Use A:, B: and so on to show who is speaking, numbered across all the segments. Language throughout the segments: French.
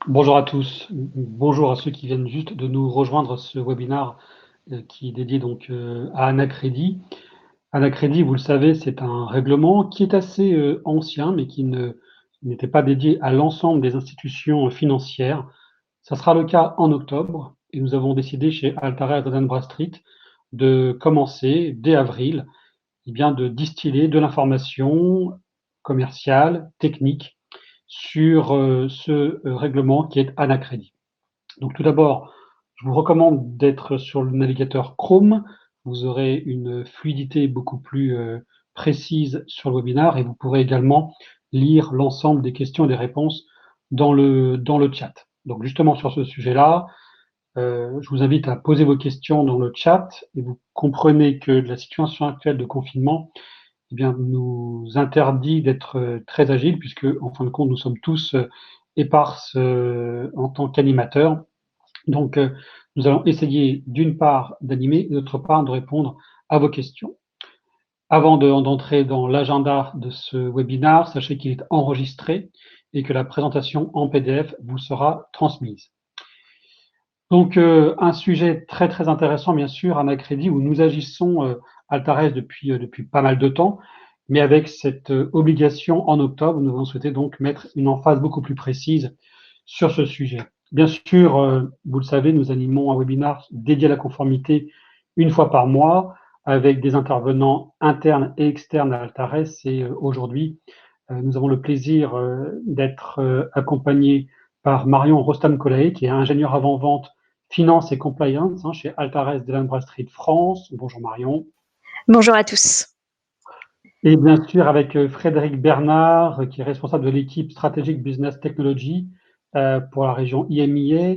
A: Bonjour à tous. Bonjour à ceux qui viennent juste de nous rejoindre ce webinaire qui est dédié donc à Anacrédit. Anacrédit, vous le savez, c'est un règlement qui est assez ancien, mais n'était pas dédié à l'ensemble des institutions financières. Ça sera le cas en octobre et nous avons décidé chez Altares Dun Bradstreet de commencer dès avril, de distiller de l'information commerciale, technique sur ce règlement qui est Anacrédit. Donc tout d'abord, je vous recommande d'être sur le navigateur Chrome. Vous aurez une fluidité beaucoup plus précise sur le webinaire et vous pourrez également lire l'ensemble des questions et des réponses dans le chat. Donc justement sur ce sujet-là, je vous invite à poser vos questions dans le chat et vous comprenez que la situation actuelle de confinement nous interdit d'être très agile puisque, en fin de compte, nous sommes tous éparses en tant qu'animateurs. Donc, nous allons essayer d'une part d'animer et d'autre part de répondre à vos questions. Avant d'entrer dans l'agenda de ce webinaire, sachez qu'il est enregistré et que la présentation en PDF vous sera transmise. Donc, un sujet très très intéressant, bien sûr, Anacrédit, où nous agissons Altares depuis pas mal de temps, mais avec cette obligation en octobre, nous avons souhaité donc mettre une emphase beaucoup plus précise sur ce sujet. Bien sûr, vous le savez, nous animons un webinaire dédié à la conformité une fois par mois, avec des intervenants internes et externes à Altares. Et aujourd'hui, nous avons le plaisir d'être accompagnés par Marion Rostam-Colaé, qui est ingénieure avant-vente finance et compliance chez Altares Dun Bradstreet France. Bonjour Marion.
B: Bonjour à tous.
A: Et bien sûr avec Frédéric Bernard, qui est responsable de l'équipe stratégique Business Technology pour la région IMIA,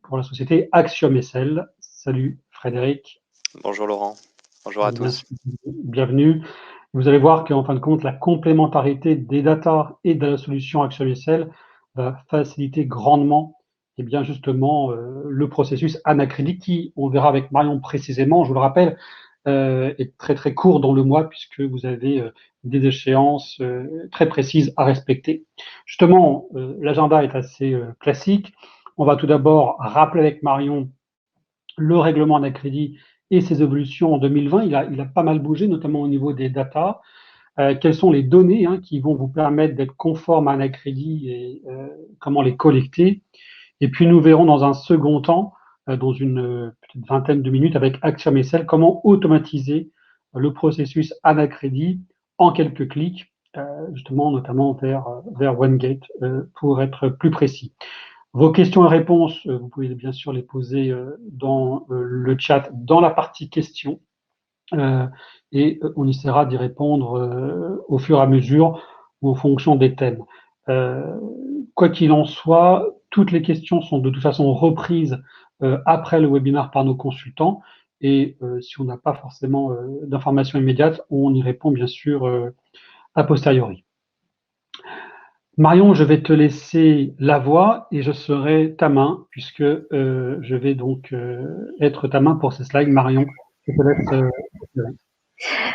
A: pour la société Axiom SL. Salut Frédéric.
C: Bonjour Laurent, bonjour à tous.
A: Bienvenue. Vous allez voir qu'en fin de compte, la complémentarité des data et de la solution Axiom SL va faciliter grandement justement le processus Anacrédit qui, on verra avec Marion précisément, je vous le rappelle, est très très court dans le mois puisque vous avez des échéances très précises à respecter. Justement, l'agenda est assez classique. On va tout d'abord rappeler avec Marion le règlement Anacrédit et ses évolutions en 2020. Il a pas mal bougé, notamment au niveau des data. Quelles sont les données qui vont vous permettre d'être conforme à Anacrédit et comment les collecter. Et puis nous verrons dans un second temps, dans une petite vingtaine de minutes avec Axiom SL, comment automatiser le processus Anacrédit en quelques clics, justement notamment vers OneGate pour être plus précis. Vos questions et réponses, vous pouvez bien sûr les poser dans le chat, dans la partie questions, et on essaiera d'y répondre au fur et à mesure ou en fonction des thèmes. Quoi qu'il en soit, toutes les questions sont de toute façon reprises après le webinaire par nos consultants et si on n'a pas forcément d'informations immédiates, on y répond bien sûr a posteriori. Marion, je vais te laisser la voix et je serai ta main puisque je vais donc être ta main pour ces slides. Marion, je te laisse.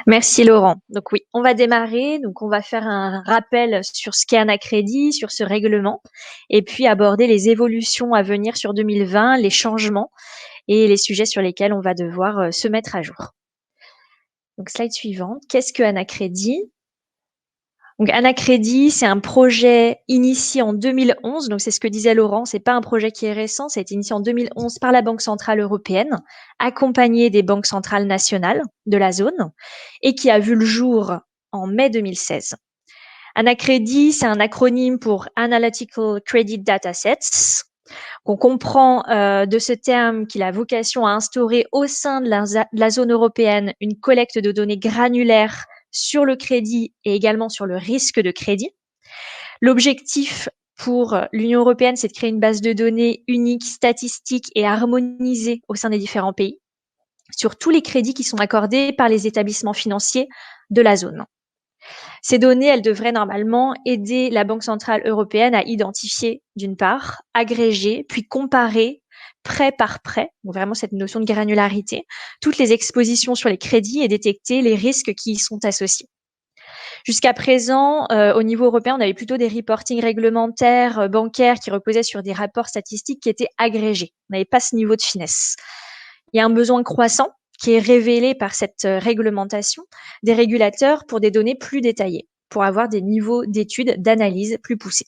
B: Merci Laurent. Donc oui, on va démarrer. Donc on va faire un rappel sur ce qu'est Anacrédit, sur ce règlement, et puis aborder les évolutions à venir sur 2020, les changements et les sujets sur lesquels on va devoir se mettre à jour. Donc slide suivante. Qu'est-ce que Anacrédit ? Donc Anacrédit, c'est un projet initié en 2011. Donc c'est ce que disait Laurent, c'est pas un projet qui est récent, ça a été initié en 2011 par la Banque centrale européenne, accompagné des banques centrales nationales de la zone, et qui a vu le jour en mai 2016. Anacrédit, c'est un acronyme pour Analytical Credit Datasets. On comprend de ce terme qu'il a vocation à instaurer au sein de la zone européenne une collecte de données granulaires sur le crédit et également sur le risque de crédit. L'objectif pour l'Union européenne, c'est de créer une base de données unique, statistique et harmonisée au sein des différents pays sur tous les crédits qui sont accordés par les établissements financiers de la zone. Ces données, elles devraient normalement aider la Banque centrale européenne à identifier, d'une part, agréger, puis comparer prêt par prêt, donc vraiment cette notion de granularité, toutes les expositions sur les crédits et détecter les risques qui y sont associés. Jusqu'à présent, au niveau européen, on avait plutôt des reportings réglementaires, bancaires qui reposaient sur des rapports statistiques qui étaient agrégés. On n'avait pas ce niveau de finesse. Il y a un besoin croissant qui est révélé par cette réglementation des régulateurs pour des données plus détaillées, pour avoir des niveaux d'études, d'analyse plus poussés.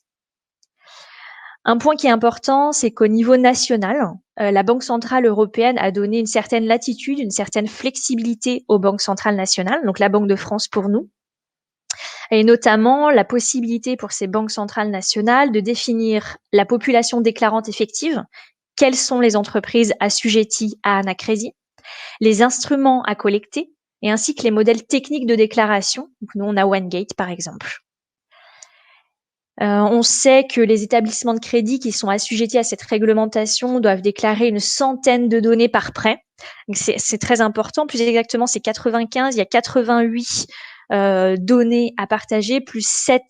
B: Un point qui est important, c'est qu'au niveau national, la Banque centrale européenne a donné une certaine latitude, une certaine flexibilité aux banques centrales nationales, donc la Banque de France pour nous, et notamment la possibilité pour ces banques centrales nationales de définir la population déclarante effective, quelles sont les entreprises assujetties à Anacrédit, les instruments à collecter, et ainsi que les modèles techniques de déclaration. Donc nous, on a OneGate, par exemple. On sait que les établissements de crédit qui sont assujettis à cette réglementation doivent déclarer une centaine de données par prêt. Donc c'est très important. Plus exactement, c'est 95. Il y a 88 données à partager, plus 7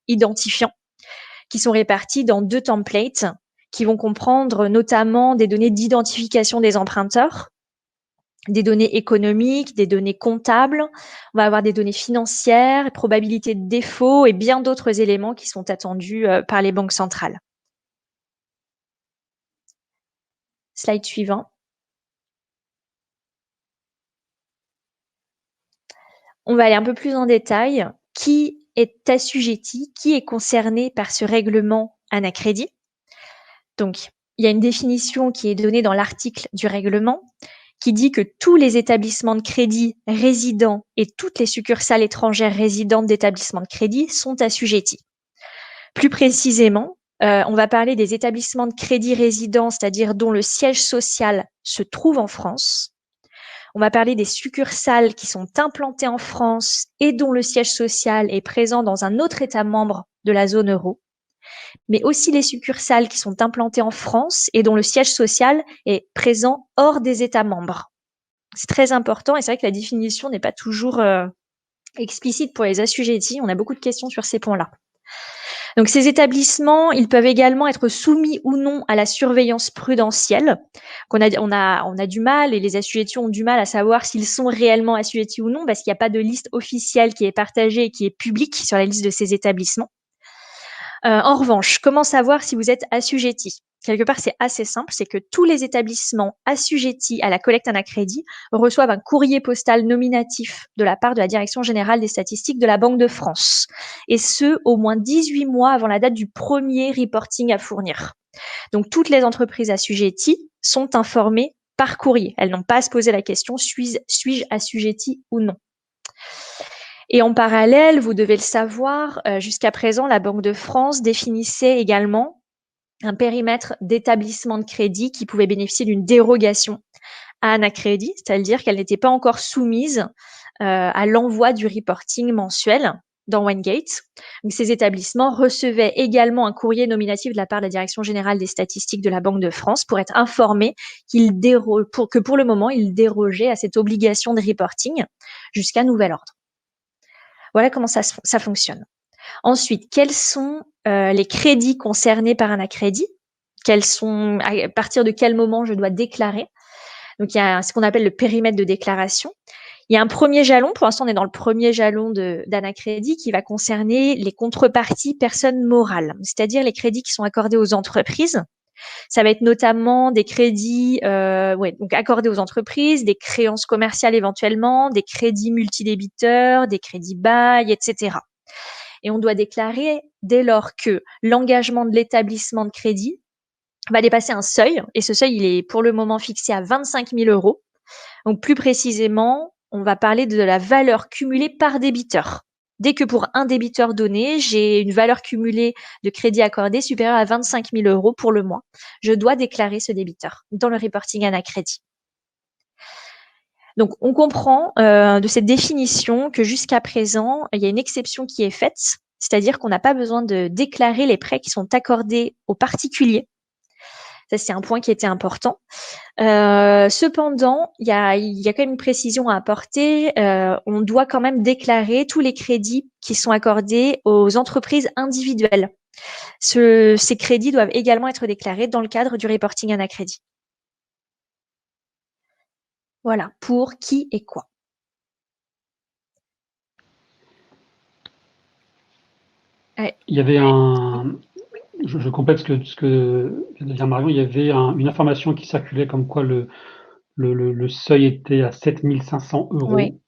B: identifiants qui sont répartis dans 2 templates qui vont comprendre notamment des données d'identification des emprunteurs, des données économiques, des données comptables, on va avoir des données financières, probabilité de défaut et bien d'autres éléments qui sont attendus par les banques centrales. Slide suivant. On va aller un peu plus en détail. Qui est assujetti, qui est concerné par ce règlement Anacrédit? Donc, il y a une définition qui est donnée dans l'article du règlement qui dit que tous les établissements de crédit résidents et toutes les succursales étrangères résidentes d'établissements de crédit sont assujettis. Plus précisément, on va parler des établissements de crédit résidents, c'est-à-dire dont le siège social se trouve en France. On va parler des succursales qui sont implantées en France et dont le siège social est présent dans un autre État membre de la zone euro, mais aussi les succursales qui sont implantées en France et dont le siège social est présent hors des États membres. C'est très important et c'est vrai que la définition n'est pas toujours explicite pour les assujettis. On a beaucoup de questions sur ces points-là. Donc ces établissements, ils peuvent également être soumis ou non à la surveillance prudentielle. On a du mal, et les assujettis ont du mal à savoir s'ils sont réellement assujettis ou non, parce qu'il n'y a pas de liste officielle qui est partagée et qui est publique sur la liste de ces établissements. En revanche, comment savoir si vous êtes assujetti? Quelque part, c'est assez simple, c'est que tous les établissements assujettis à la collecte Anacrédit reçoivent un courrier postal nominatif de la part de la Direction générale des statistiques de la Banque de France, et ce, au moins 18 mois avant la date du premier reporting à fournir. Donc, toutes les entreprises assujetties sont informées par courrier. Elles n'ont pas à se poser la question, suis-je assujetti ou non? Et en parallèle, vous devez le savoir, jusqu'à présent, la Banque de France définissait également un périmètre d'établissement de crédit qui pouvait bénéficier d'une dérogation à Anacrédit, c'est-à-dire qu'elle n'était pas encore soumise à l'envoi du reporting mensuel dans OneGate. Donc, ces établissements recevaient également un courrier nominatif de la part de la Direction générale des statistiques de la Banque de France pour être informés que pour le moment, ils dérogeaient à cette obligation de reporting jusqu'à nouvel ordre. Voilà comment ça fonctionne. Ensuite, quels sont les crédits concernés par Anacrédit? À partir de quel moment je dois déclarer? Donc, il y a ce qu'on appelle le périmètre de déclaration. Il y a un premier jalon, pour l'instant on est dans le premier jalon d'Anacrédit, qui va concerner les contreparties personnes morales, c'est-à-dire les crédits qui sont accordés aux entreprises. Ça va être notamment des crédits donc accordés aux entreprises, des créances commerciales éventuellement, des crédits multidébiteurs, des crédits bail, etc. Et on doit déclarer dès lors que l'engagement de l'établissement de crédit va dépasser un seuil, et ce seuil, il est pour le moment fixé à 25 000 euros. Donc plus précisément, on va parler de la valeur cumulée par débiteur. Dès que pour un débiteur donné, j'ai une valeur cumulée de crédit accordé supérieure à 25 000 euros pour le mois, je dois déclarer ce débiteur dans le reporting Anacrédit. Donc, on comprend de cette définition que jusqu'à présent, il y a une exception qui est faite, c'est-à-dire qu'on n'a pas besoin de déclarer les prêts qui sont accordés aux particuliers. Ça, c'est un point qui était important. Cependant, il y a quand même une précision à apporter. On doit quand même déclarer tous les crédits qui sont accordés aux entreprises individuelles. Ces crédits doivent également être déclarés dans le cadre du reporting Anacrédit. Voilà, pour qui et quoi. Ouais.
A: Il y avait je complète ce que vient de dire Marion, il y avait une information qui circulait comme quoi le seuil était à 7 500
B: Oui,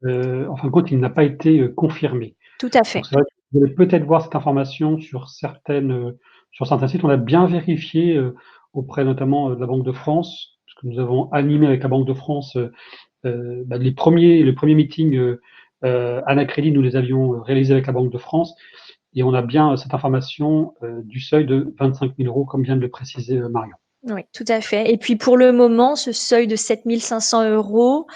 A: €. En fin de compte, il n'a pas été, confirmé.
B: tout à
A: Donc
B: fait.
A: c'est vrai que vous allez peut-être voir cette information sur certains sites. On a bien vérifié, auprès notamment, de la Banque de France, parce que nous avons animé avec la Banque de France, les premiers meetings, Anacrédit, nous les avions, réalisés avec la Banque de France et on a bien, cette information, du seuil de 25 000 € comme vient de le préciser, Marion.
B: Oui, tout à fait. Et puis pour le moment, ce seuil de 7 500 €,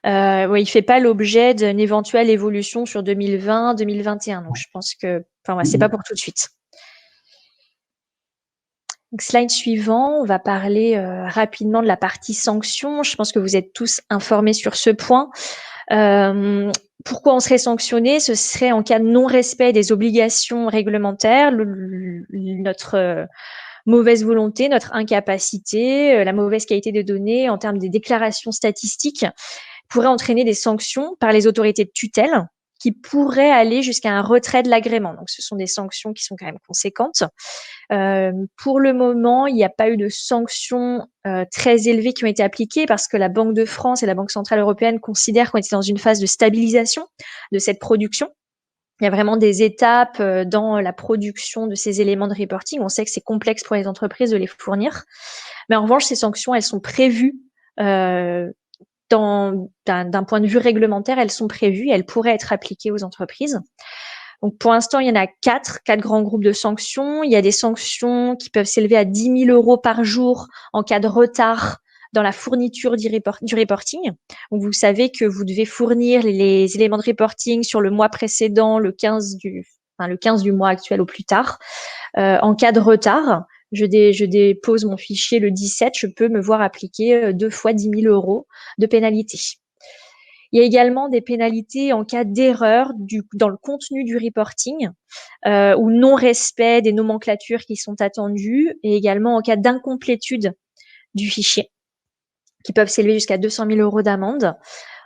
B: ouais, il fait pas l'objet d'une éventuelle évolution sur 2020-2021. Donc je pense que, enfin, ouais, c'est pas pour tout de suite. Donc slide suivant, on va parler rapidement de la partie sanctions. Je pense que vous êtes tous informés sur ce point. Pourquoi on serait sanctionné? Ce serait en cas de non-respect des obligations réglementaires, notre mauvaise volonté, notre incapacité, la mauvaise qualité des données en termes des déclarations statistiques pourrait entraîner des sanctions par les autorités de tutelle qui pourraient aller jusqu'à un retrait de l'agrément. Donc, ce sont des sanctions qui sont quand même conséquentes. Pour le moment, il n'y a pas eu de sanctions très élevées qui ont été appliquées parce que la Banque de France et la Banque centrale européenne considèrent qu'on était dans une phase de stabilisation de cette production. Il y a vraiment des étapes dans la production de ces éléments de reporting. On sait que c'est complexe pour les entreprises de les fournir. Mais en revanche, ces sanctions, elles sont prévues d'un point de vue réglementaire, elles sont prévues et elles pourraient être appliquées aux entreprises. Donc pour l'instant, il y en a quatre grands groupes de sanctions. Il y a des sanctions qui peuvent s'élever à 10 000 € par jour en cas de retard dans la fourniture du reporting. Donc vous savez que vous devez fournir les éléments de reporting sur le mois précédent, le 15 du mois actuel au plus tard. En cas de retard, je dépose mon fichier le 17, je peux me voir appliquer 2 fois 10 000 € de pénalité. Il y a également des pénalités en cas d'erreur dans le contenu du reporting ou non-respect des nomenclatures qui sont attendues et également en cas d'incomplétude du fichier qui peuvent s'élever jusqu'à 200 000 € d'amende.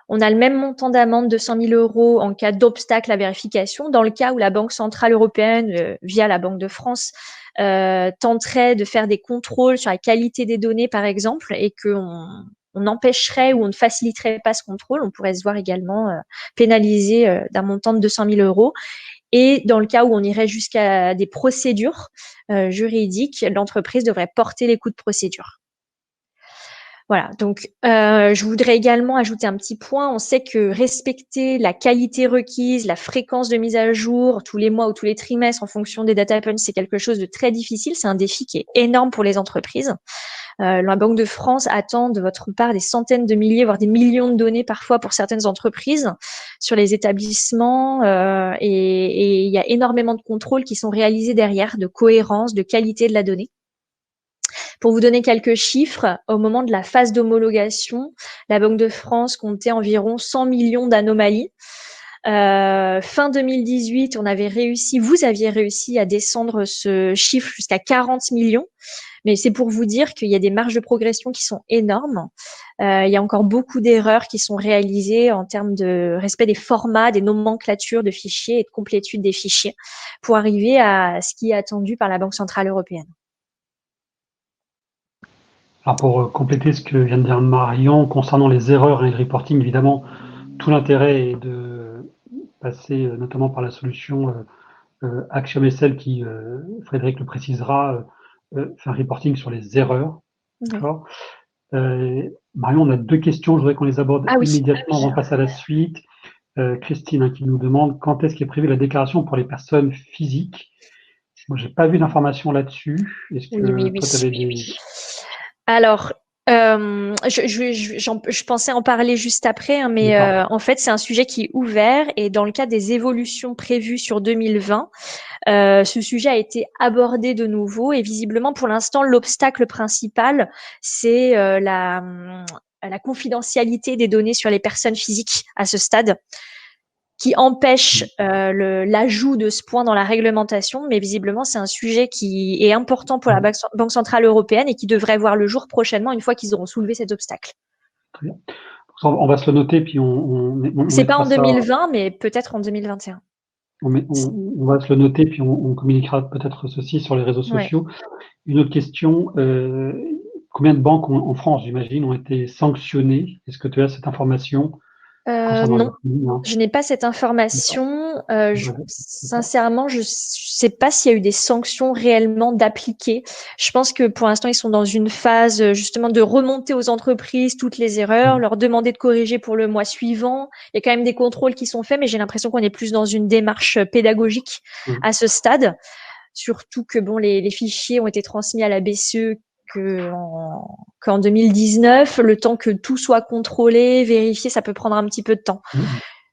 B: On a le même montant d'amende, 200 000 € en cas d'obstacle à vérification, dans le cas où la Banque centrale européenne, via la Banque de France, tenterait de faire des contrôles sur la qualité des données, par exemple, et qu'on empêcherait ou on ne faciliterait pas ce contrôle, on pourrait se voir également pénalisé d'un montant de 200 000 €. Et dans le cas où on irait jusqu'à des procédures juridiques, l'entreprise devrait porter les coûts de procédure. Voilà, donc je voudrais également ajouter un petit point. On sait que respecter la qualité requise, la fréquence de mise à jour tous les mois ou tous les trimestres en fonction des data points, c'est quelque chose de très difficile. C'est un défi qui est énorme pour les entreprises. La Banque de France attend de votre part des centaines de milliers, voire des millions de données parfois pour certaines entreprises sur les établissements et il y a énormément de contrôles qui sont réalisés derrière, de cohérence, de qualité de la donnée. Pour vous donner quelques chiffres, au moment de la phase d'homologation, la Banque de France comptait environ 100 millions d'anomalies. Fin 2018, vous aviez réussi à descendre ce chiffre jusqu'à 40 millions. Mais c'est pour vous dire qu'il y a des marges de progression qui sont énormes. Il y a encore beaucoup d'erreurs qui sont réalisées en termes de respect des formats, des nomenclatures de fichiers et de complétude des fichiers pour arriver à ce qui est attendu par la Banque centrale européenne.
A: Alors pour, compléter ce que vient de dire Marion concernant les erreurs et le reporting, évidemment, tout l'intérêt est de passer, notamment par la solution, ActionSL qui, Frédéric le précisera, fait un reporting sur les erreurs.
B: Oui.
A: D'accord? Marion, on a 2 questions, je voudrais qu'on les aborde immédiatement avant de passer à la suite. Christine, qui nous demande: quand est-ce qu'est prévue la déclaration pour les personnes physiques? Moi, j'ai pas vu d'informations là-dessus. Est-ce que toi, tu avais des...
B: Alors, je pensais en parler juste après, hein, mais en fait, c'est un sujet qui est ouvert et dans le cadre des évolutions prévues sur 2020, ce sujet a été abordé de nouveau et visiblement, pour l'instant, l'obstacle principal, c'est la confidentialité des données sur les personnes physiques à ce stade, qui empêche l'ajout de ce point dans la réglementation, mais visiblement c'est un sujet qui est important pour la Banque centrale européenne et qui devrait voir le jour prochainement une fois qu'ils auront soulevé cet obstacle.
A: Très bien. On va se le noter, puis
B: C'est pas
A: mettra
B: en
A: ça.
B: 2020, mais peut-être en 2021.
A: On va se le noter, puis on communiquera peut-être ceci sur les réseaux
B: Ouais.
A: sociaux. Une autre question, combien de banques en France, j'imagine, ont été sanctionnées? Est-ce que tu as cette information concernant
B: Non,
A: non?
B: je n'ai pas cette information. Sincèrement, je sais pas s'il y a eu des sanctions réellement d'appliquer. Je pense que pour l'instant, ils sont dans une phase justement de remonter aux entreprises toutes les erreurs, leur demander de corriger pour le mois suivant. Il y a quand même des contrôles qui sont faits, mais j'ai l'impression qu'on est plus dans une démarche pédagogique à ce stade. Surtout que bon, les fichiers ont été transmis à la BCE qu'en 2019, le temps que tout soit contrôlé, vérifié, ça peut prendre un petit peu de temps.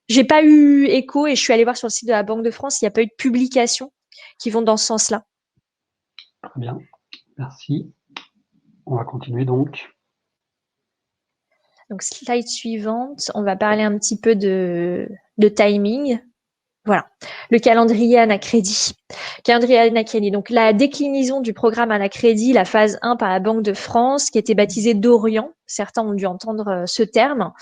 B: J'ai pas eu écho et je suis allée voir sur le site de la Banque de France, il n'y a pas eu de publications qui vont dans ce sens-là.
A: Très bien, merci. On va continuer donc.
B: Donc, slide suivante, on va parler un petit peu de timing. Voilà, le calendrier Anacrédit. Calendrier Anacrédit. Donc, la déclinaison du programme Anacrédit, la phase 1 par la Banque de France, qui était baptisée d'Orient, certains ont dû entendre ce terme,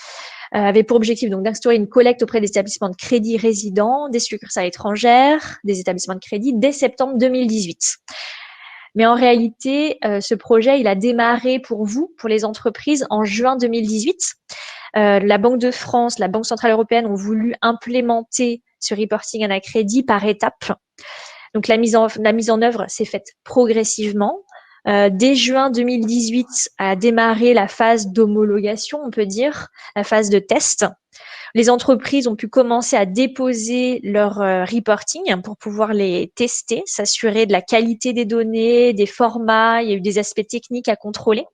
B: avait pour objectif donc d'instaurer une collecte auprès des établissements de crédit résidents, des succursales étrangères, des établissements de crédit dès septembre 2018. Mais en réalité, ce projet, il a démarré pour vous, pour les entreprises, en juin 2018. La Banque de France, la Banque centrale européenne ont voulu implémenter ce reporting Anacrédit par étapes. Donc la mise en œuvre s'est faite progressivement. Dès juin 2018 a démarré la phase d'homologation, on peut dire, la phase de test. Les entreprises ont pu commencer à déposer leur reporting pour pouvoir les tester, s'assurer de la qualité des données, des formats. Il y a eu des aspects techniques à contrôler.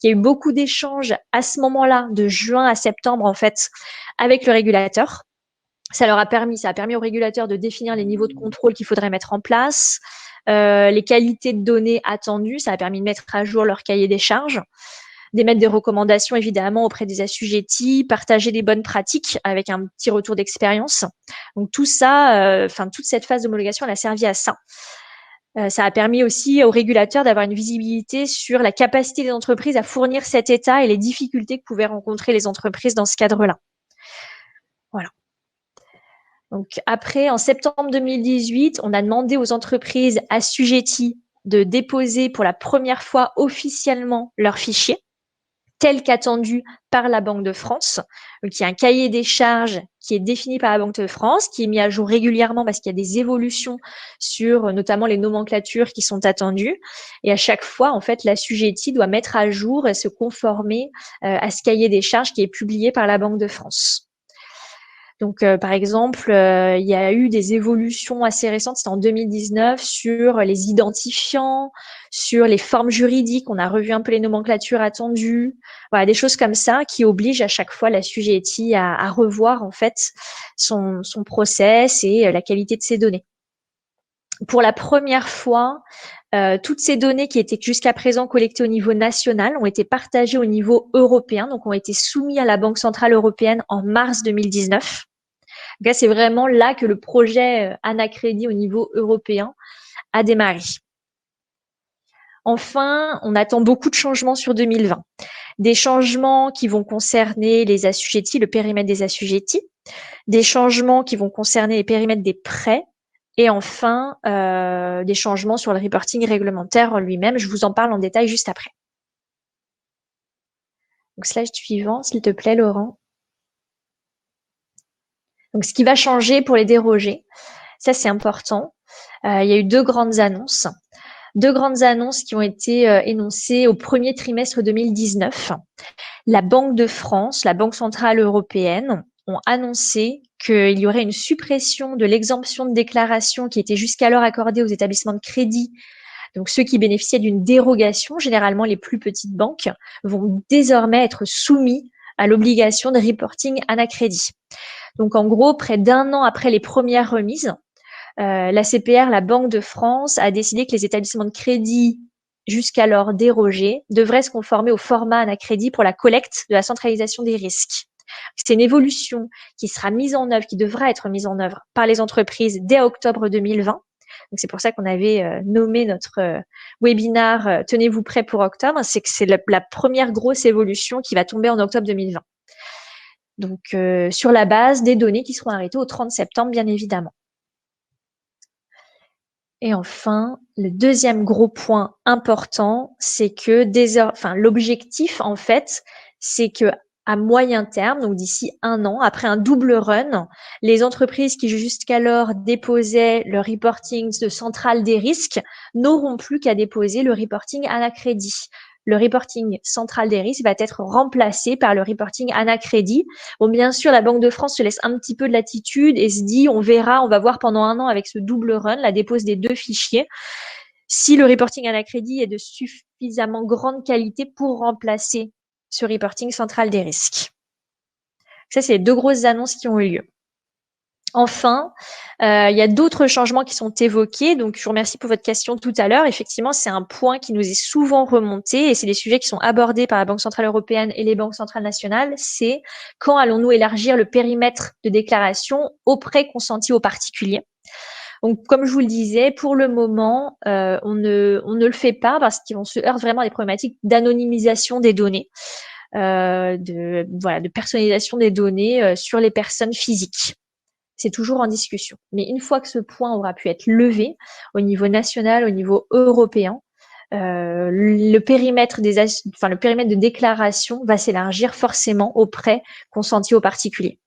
B: Il y a eu beaucoup d'échanges à ce moment-là, de juin à septembre, en fait, avec le régulateur. Ça a permis aux régulateurs de définir les niveaux de contrôle qu'il faudrait mettre en place, les qualités de données attendues. Ça a permis de mettre à jour leur cahier des charges, d'émettre des recommandations évidemment auprès des assujettis, partager des bonnes pratiques avec un petit retour d'expérience. Donc tout ça, toute cette phase d'homologation, elle a servi à ça. Ça a permis aussi aux régulateurs d'avoir une visibilité sur la capacité des entreprises à fournir cet état et les difficultés que pouvaient rencontrer les entreprises dans ce cadre-là. Voilà. Donc après, en septembre 2018, on a demandé aux entreprises assujetties de déposer pour la première fois officiellement leurs fichiers, tel qu'attendu par la Banque de France. Donc, il y a un cahier des charges qui est défini par la Banque de France, qui est mis à jour régulièrement parce qu'il y a des évolutions sur notamment les nomenclatures qui sont attendues. Et à chaque fois, en fait, l'assujetti doit mettre à jour et se conformer à ce cahier des charges qui est publié par la Banque de France. Donc, par exemple, il y a eu des évolutions assez récentes, c'était en 2019, sur les identifiants, sur les formes juridiques. On a revu un peu les nomenclatures attendues. Voilà, des choses comme ça qui obligent à chaque fois l'assujetti à revoir en fait son process et la qualité de ses données. Pour la première fois, toutes ces données qui étaient jusqu'à présent collectées au niveau national ont été partagées au niveau européen, donc ont été soumises à la Banque centrale européenne en mars 2019. Donc là, c'est vraiment là que le projet Anacrédit au niveau européen a démarré. Enfin, on attend beaucoup de changements sur 2020. Des changements qui vont concerner les assujettis, le périmètre des assujettis, des changements qui vont concerner les périmètres des prêts, et enfin, des changements sur le reporting réglementaire en lui-même. Je vous en parle en détail juste après. Donc, slide suivant, s'il te plaît, Laurent. Donc, ce qui va changer pour les dérogés, ça c'est important. Il y a eu deux grandes annonces qui ont été énoncées au premier trimestre 2019. La Banque de France, la Banque centrale européenne ont annoncé qu'il y aurait une suppression de l'exemption de déclaration qui était jusqu'alors accordée aux établissements de crédit. Donc, ceux qui bénéficiaient d'une dérogation, généralement les plus petites banques, vont désormais être soumis à l'obligation de reporting Anacrédit. Donc, en gros, près d'un an après les premières remises, la CPR, la Banque de France, a décidé que les établissements de crédit jusqu'alors dérogés devraient se conformer au format Anacrédit pour la collecte de la centralisation des risques. C'est une évolution qui sera mise en œuvre, qui devra être mise en œuvre par les entreprises dès octobre 2020. Donc, c'est pour ça qu'on avait nommé notre webinaire Tenez-vous prêts pour octobre. C'est que c'est la première grosse évolution qui va tomber en octobre 2020. Donc, sur la base des données qui seront arrêtées au 30 septembre, bien évidemment. Et enfin, le deuxième gros point important, c'est que l'objectif, en fait, c'est que à moyen terme, donc d'ici 1 an, après un double run, les entreprises qui jusqu'alors déposaient le reporting de centrale des risques n'auront plus qu'à déposer le reporting Anacredit. Le reporting central des risques va être remplacé par le reporting Anacredit. Bon, bien sûr, la Banque de France se laisse un petit peu de latitude et se dit, on verra, on va voir pendant 1 an avec ce double run, la dépose des 2 fichiers, si le reporting Anacredit est de suffisamment grande qualité pour remplacer ce reporting central des risques. Ça, c'est les 2 grosses annonces qui ont eu lieu. Enfin, il y a d'autres changements qui sont évoqués. Donc, je vous remercie pour votre question tout à l'heure. Effectivement, c'est un point qui nous est souvent remonté et c'est des sujets qui sont abordés par la Banque centrale européenne et les banques centrales nationales. C'est quand allons-nous élargir le périmètre de déclaration aux prêts consentis aux particuliers? Donc, comme je vous le disais, pour le moment, on ne le fait pas parce qu'on se heurte vraiment à des problématiques d'anonymisation des données, de personnalisation des données sur les personnes physiques. C'est toujours en discussion. Mais une fois que ce point aura pu être levé au niveau national, au niveau européen, le périmètre de déclaration va s'élargir forcément aux prêts consentis aux particuliers.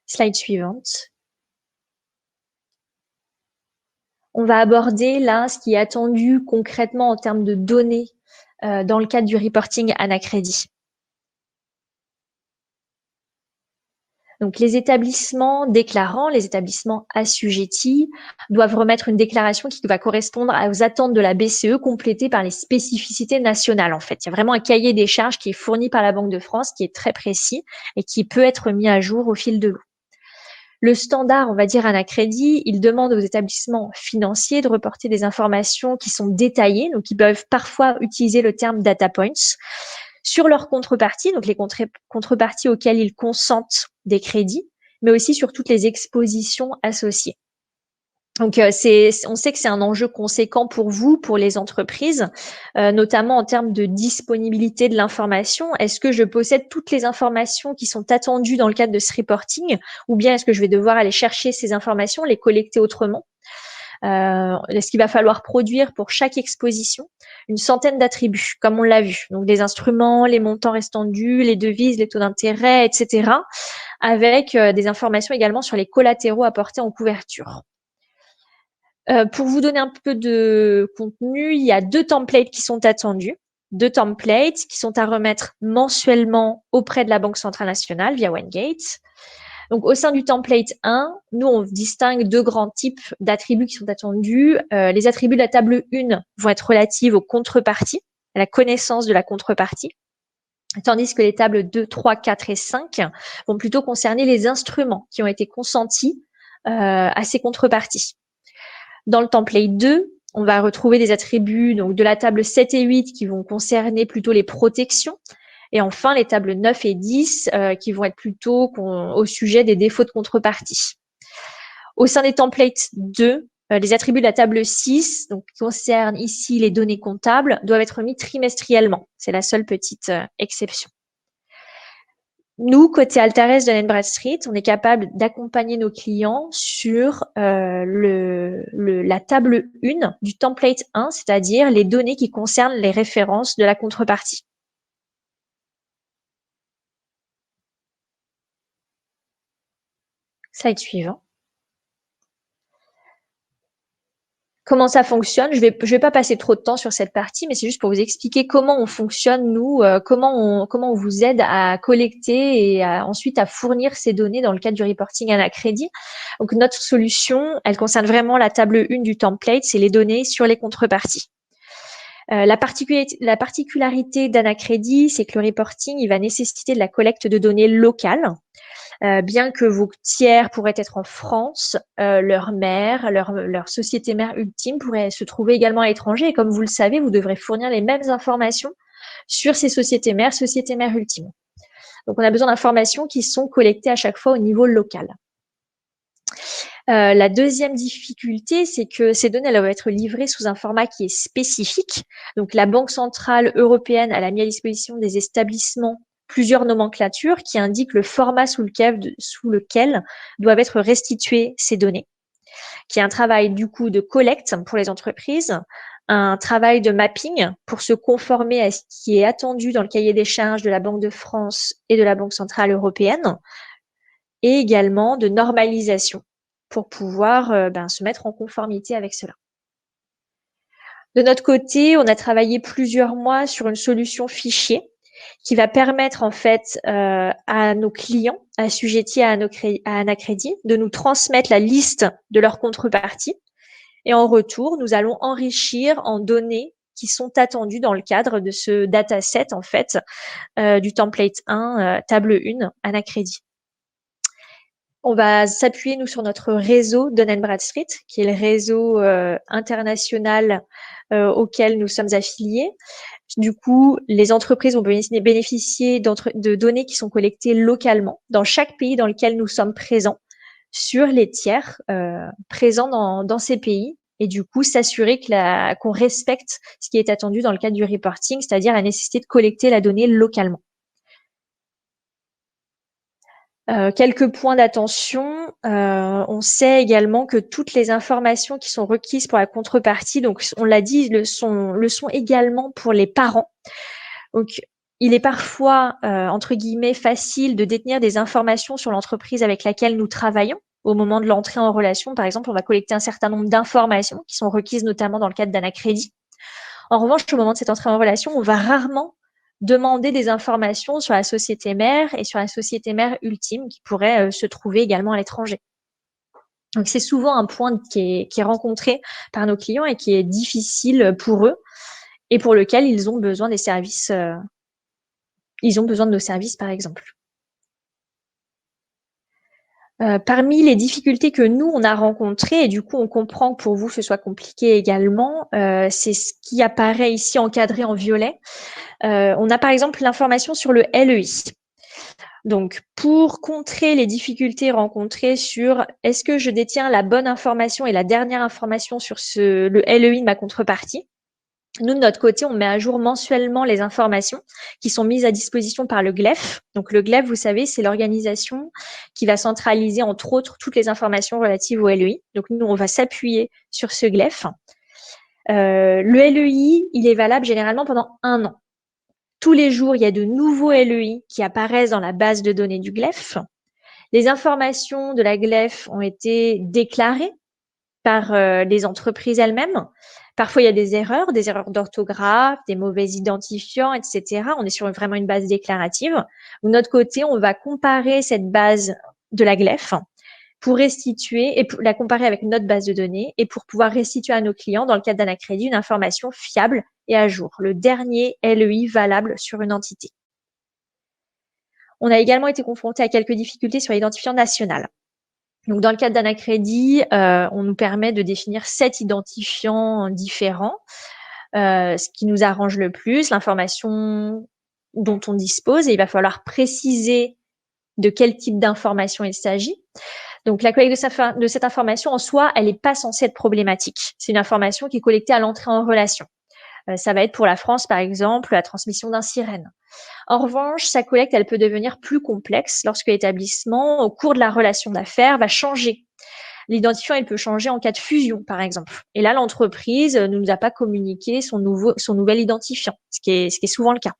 B: Slide suivante. On va aborder là ce qui est attendu concrètement en termes de données dans le cadre du reporting Anacredit. Donc, les établissements déclarants, les établissements assujettis doivent remettre une déclaration qui va correspondre aux attentes de la BCE complétée par les spécificités nationales, en fait. Il y a vraiment un cahier des charges qui est fourni par la Banque de France, qui est très précis et qui peut être mis à jour au fil de l'eau. Le standard, on va dire Anacredit, il demande aux établissements financiers de reporter des informations qui sont détaillées, donc ils peuvent parfois utiliser le terme data points, sur leurs contreparties, donc les contreparties auxquelles ils consentent des crédits, mais aussi sur toutes les expositions associées. Donc, on sait que c'est un enjeu conséquent pour vous, pour les entreprises, notamment en termes de disponibilité de l'information. Est-ce que je possède toutes les informations qui sont attendues dans le cadre de ce reporting, ou bien est-ce que je vais devoir aller chercher ces informations, les collecter autrement? Est-ce qu'il va falloir produire pour chaque exposition une centaine d'attributs, comme on l'a vu, donc les instruments, les montants restants dus, les devises, les taux d'intérêt, etc., avec des informations également sur les collatéraux apportés en couverture. Pour vous donner un peu de contenu, il y a 2 templates qui sont attendus, 2 templates qui sont à remettre mensuellement auprès de la Banque centrale nationale via WineGate. Donc, au sein du template 1, nous, on distingue 2 grands types d'attributs qui sont attendus. Les attributs de la table 1 vont être relatifs aux contreparties, à la connaissance de la contrepartie, tandis que les tables 2, 3, 4 et 5 vont plutôt concerner les instruments qui ont été consentis à ces contreparties. Dans le template 2, on va retrouver des attributs donc, de la table 7 et 8 qui vont concerner plutôt les protections. Et enfin, les tables 9 et 10 qui vont être plutôt au sujet des défauts de contrepartie. Au sein des templates 2, les attributs de la table 6, donc qui concernent ici les données comptables, doivent être mis trimestriellement. C'est la seule petite exception. Nous, côté Altares de Dun & Bradstreet, on est capable d'accompagner nos clients sur la table 1 du template 1, c'est-à-dire les données qui concernent les références de la contrepartie. Slide suivant. Comment ça fonctionne? Je vais pas passer trop de temps sur cette partie, mais c'est juste pour vous expliquer comment on fonctionne, nous, comment on vous aide à collecter et ensuite à fournir ces données dans le cadre du reporting Anacredit. Donc, notre solution, elle concerne vraiment la table 1 du template, c'est les données sur les contreparties. La particularité d'Anacredit, c'est que le reporting, il va nécessiter de la collecte de données locales. Bien que vos tiers pourraient être en France, leur mère, leur société mère ultime pourrait se trouver également à l'étranger. Et comme vous le savez, vous devrez fournir les mêmes informations sur ces sociétés mères ultimes. Donc, on a besoin d'informations qui sont collectées à chaque fois au niveau local. La deuxième difficulté, c'est que ces données doivent être livrées sous un format qui est spécifique. Donc, la Banque centrale européenne, elle a mis à disposition des établissements plusieurs nomenclatures qui indiquent le format sous lequel doivent être restituées ces données, qui est un travail du coup de collecte pour les entreprises, un travail de mapping pour se conformer à ce qui est attendu dans le cahier des charges de la Banque de France et de la Banque centrale européenne, et également de normalisation pour pouvoir se mettre en conformité avec cela. De notre côté, on a travaillé plusieurs mois sur une solution fichier qui va permettre en fait à nos clients assujettis à Anacredit de nous transmettre la liste de leurs contreparties. Et en retour, nous allons enrichir en données qui sont attendues dans le cadre de ce dataset en fait du template 1, table 1, Anacredit. On va s'appuyer, nous, sur notre réseau Dun & Bradstreet, qui est le réseau international auquel nous sommes affiliés. Du coup, les entreprises vont bénéficier de données qui sont collectées localement dans chaque pays dans lequel nous sommes présents, sur les tiers présents dans ces pays, et du coup s'assurer qu'on respecte ce qui est attendu dans le cadre du reporting, c'est-à-dire la nécessité de collecter la donnée localement. Quelques points d'attention. On sait également que toutes les informations qui sont requises pour la contrepartie, donc on l'a dit, le sont également pour les parents. Donc, il est parfois, entre guillemets, facile de détenir des informations sur l'entreprise avec laquelle nous travaillons. Au moment de l'entrée en relation, par exemple, on va collecter un certain nombre d'informations qui sont requises notamment dans le cadre d'Anacredit. En revanche, au moment de cette entrée en relation, on va rarement demander des informations sur la société mère et sur la société mère ultime qui pourrait se trouver également à l'étranger. Donc, c'est souvent un point qui est rencontré par nos clients et qui est difficile pour eux et pour lequel ils ont besoin des services. Ils ont besoin de nos services, par exemple. Parmi les difficultés que nous, on a rencontrées, et du coup, on comprend que pour vous, ce soit compliqué également, c'est ce qui apparaît ici encadré en violet. On a par exemple l'information sur le LEI. Donc, pour contrer les difficultés rencontrées sur est-ce que je détiens la bonne information et la dernière information sur le LEI de ma contrepartie, nous, de notre côté, on met à jour mensuellement les informations qui sont mises à disposition par le GLEF. Donc, le GLEF, vous savez, c'est l'organisation qui va centraliser, entre autres, toutes les informations relatives au LEI. Donc, nous, on va s'appuyer sur ce GLEF. Le LEI, il est valable généralement pendant 1 an. Tous les jours, il y a de nouveaux LEI qui apparaissent dans la base de données du GLEF. Les informations de la GLEF ont été déclarées par les entreprises elles-mêmes. Parfois, il y a des erreurs d'orthographe, des mauvais identifiants, etc. On est sur vraiment une base déclarative. De notre côté, on va comparer cette base de la GLEF pour restituer et pour la comparer avec notre base de données et pour pouvoir restituer à nos clients, dans le cadre d'Anacredit, une information fiable et à jour, le dernier LEI valable sur une entité. On a également été confronté à quelques difficultés sur l'identifiant national. Donc, dans le cadre d'Anacredit, on nous permet de définir 7 identifiants différents, ce qui nous arrange le plus, l'information dont on dispose, et il va falloir préciser de quel type d'information il s'agit. Donc, la collecte de cette information en soi, elle n'est pas censée être problématique. C'est une information qui est collectée à l'entrée en relation. Ça va être pour la France, par exemple, la transmission d'un sirène. En revanche, sa collecte, elle peut devenir plus complexe lorsque l'établissement, au cours de la relation d'affaires, va changer. L'identifiant, il peut changer en cas de fusion, par exemple. Et là, l'entreprise ne nous a pas communiqué son nouvel identifiant, ce qui est souvent le cas.